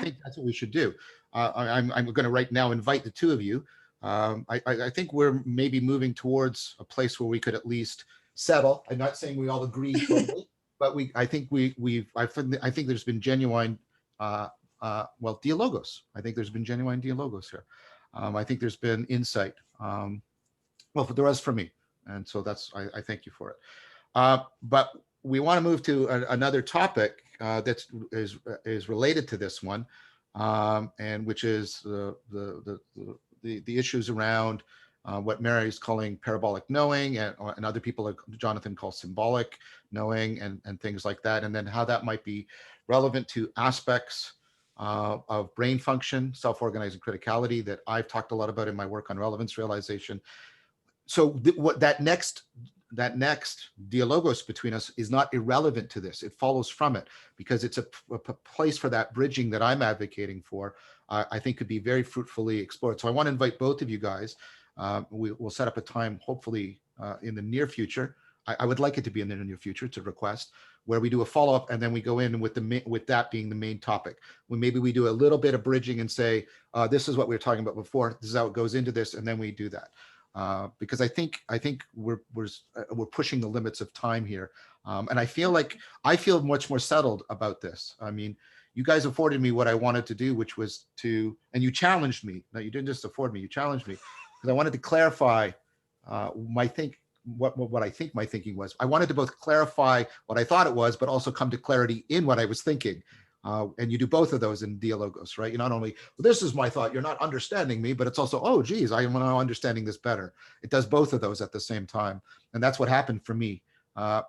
think that's what we should do. I'm going to right now invite the 2 of you. I think we're maybe moving towards a place where we could at least settle. I'm not saying we all agree totally, but I think there's been genuine, dialogos. I think there's been genuine dialogos here. I think there's been insight. Well, for the rest, for me, and so that's, I thank you for it. But we want to move to another topic that is related to this one, and which is the issues around what Mary is calling parabolic knowing, and other people, like Jonathan, calls symbolic knowing, and things like that, and then how that might be relevant to aspects of brain function, self-organizing criticality that I've talked a lot about in my work on relevance realization. So what that next dialogos between us is not irrelevant to this. It follows from it, because it's a place for that bridging that I'm advocating for. I think could be very fruitfully explored. So I want to invite both of you guys. We'll set up a time, hopefully in the near future. I would like it to be in the near future. It's a request, where we do a follow-up, and then we go in with that being the main topic. Maybe we do a little bit of bridging and say, this is what we were talking about before. This is how it goes into this, and then we do that. because I think we're pushing the limits of time here, and I feel much more settled about this. I mean, you guys afforded me what I wanted to do, which was and you challenged me. No, you didn't just afford me; you challenged me, because I wanted to clarify what I think my thinking was. I wanted to both clarify what I thought it was, but also come to clarity in what I was thinking. And you do both of those in Dialogos, right? You're not only, well, this is my thought, you're not understanding me, but it's also, oh, geez, I am now understanding this better. It does both of those at the same time. And that's what happened for me.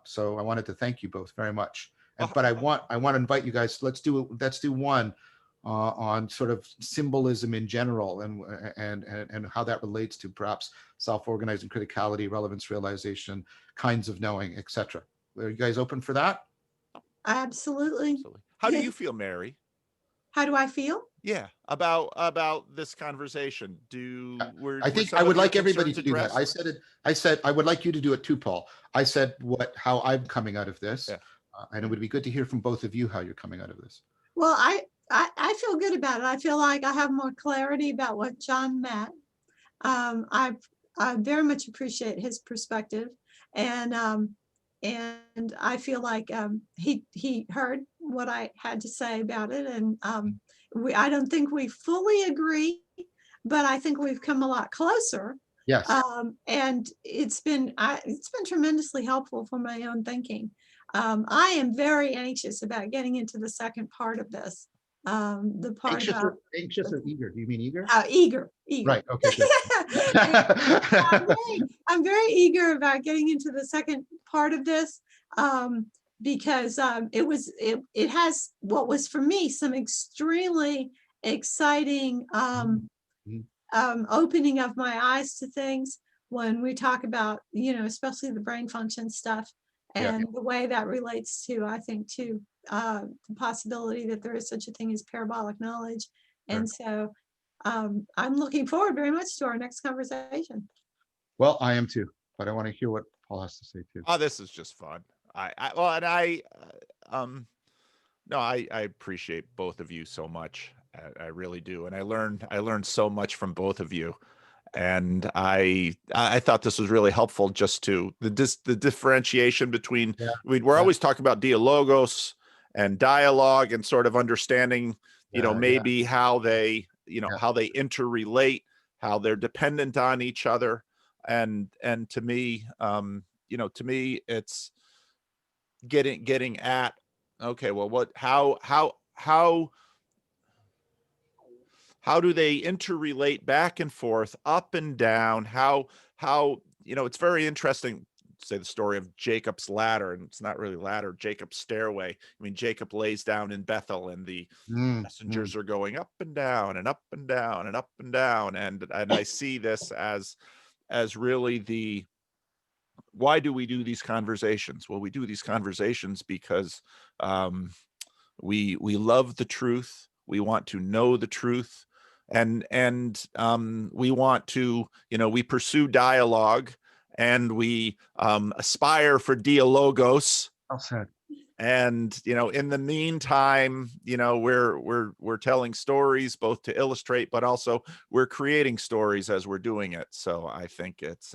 So I wanted to thank you both very much. But I want to invite you guys, let's do one on sort of symbolism in general, and how that relates to perhaps self-organizing criticality, relevance realization, kinds of knowing, etc. Are you guys open for that? Absolutely. How do you feel, Mary? How do I feel? Yeah, about this conversation. I think I would like everybody to do that. I said I would like you to do it too, Paul. I said how I'm coming out of this, and it would be good to hear from both of you how you're coming out of this. Well, I feel good about it. I feel like I have more clarity about what John meant. I very much appreciate his perspective, and I feel like he heard what I had to say about it, and I don't think we fully agree, but I think we've come a lot closer. Yes. And it's been tremendously helpful for my own thinking. I am very anxious about getting into the second part of this. The part anxious, about anxious or eager? Do you mean eager? Eager. Right. Okay. I'm very eager about getting into the second part of this, because it has what was for me some extremely exciting opening of my eyes to things when we talk about, especially the brain function stuff, and the way that relates to, I think, to the possibility that there is such a thing as parabolic knowledge. And so I'm looking forward very much to our next conversation. Well, I am too, but I want to hear what Paul has to say too. Oh, this is just fun. I appreciate both of you so much. I really do, and I learned so much from both of you. And I thought this was really helpful, just to the differentiation between, we're always talking about dialogos and dialogue, and sort of understanding, maybe how they, how they interrelate, how they're dependent on each other. And to me, it's getting at, okay, well, how do they interrelate back and forth, up and down? How it's very interesting, say the story of Jacob's ladder, and it's not really ladder, Jacob's stairway. I mean, Jacob lays down in Bethel, and the messengers are going up and down and up and down and up and down. And I see this as really why do we do these conversations? Well, we do these conversations because we love the truth. We want to know the truth. And we want to, we pursue dialogue, and we aspire for dialogos. Well said. And in the meantime, we're telling stories, both to illustrate, but also we're creating stories as we're doing it. So I think it's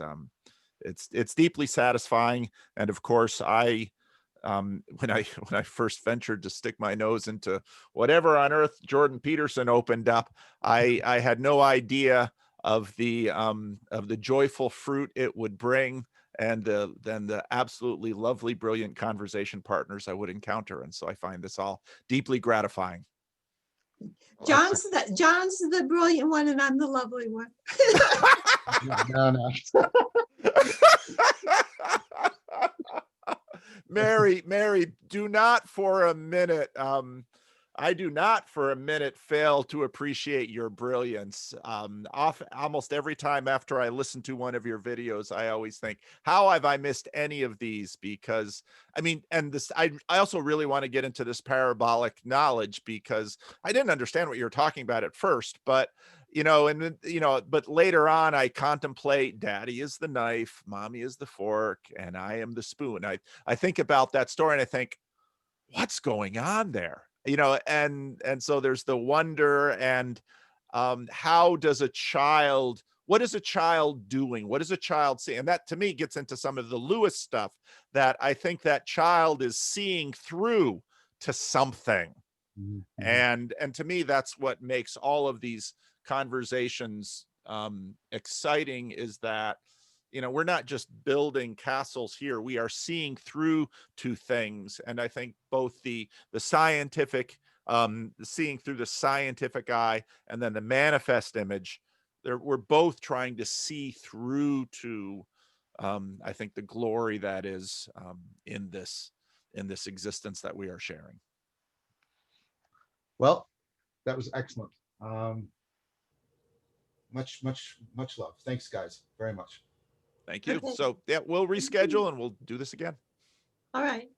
deeply satisfying. And of course, when I first ventured to stick my nose into whatever on earth Jordan Peterson opened up, I had no idea of the joyful fruit it would bring, and the absolutely lovely, brilliant conversation partners I would encounter. And so I find this all deeply gratifying. John's the brilliant one, and I'm the lovely one. No. Mary, do not for a minute, I do not for a minute fail to appreciate your brilliance. Almost every time after I listen to one of your videos, I always think, how have I missed any of these? Because I also really want to get into this parabolic knowledge, because I didn't understand what you were talking about at first, but but later on I contemplate, daddy is the knife, mommy is the fork, and I am the spoon. I think about that story, and I think, what's going on there? And so there's the wonder, and how does a child what is a child doing? What is a child seeing? And that to me gets into some of the Lewis stuff, that I think that child is seeing through to something. Mm-hmm. And to me, that's what makes all of these converzations exciting, is that, you know, we're not just building castles here, we are seeing through to things. And I think both the scientific, seeing through the scientific eye, and then the manifest image, we're both trying to see through to I think the glory that is in this existence that we are sharing. Well, that was excellent. Much love. Thanks, guys, very much. Thank you. Okay. So yeah, we'll reschedule and we'll do this again. All right.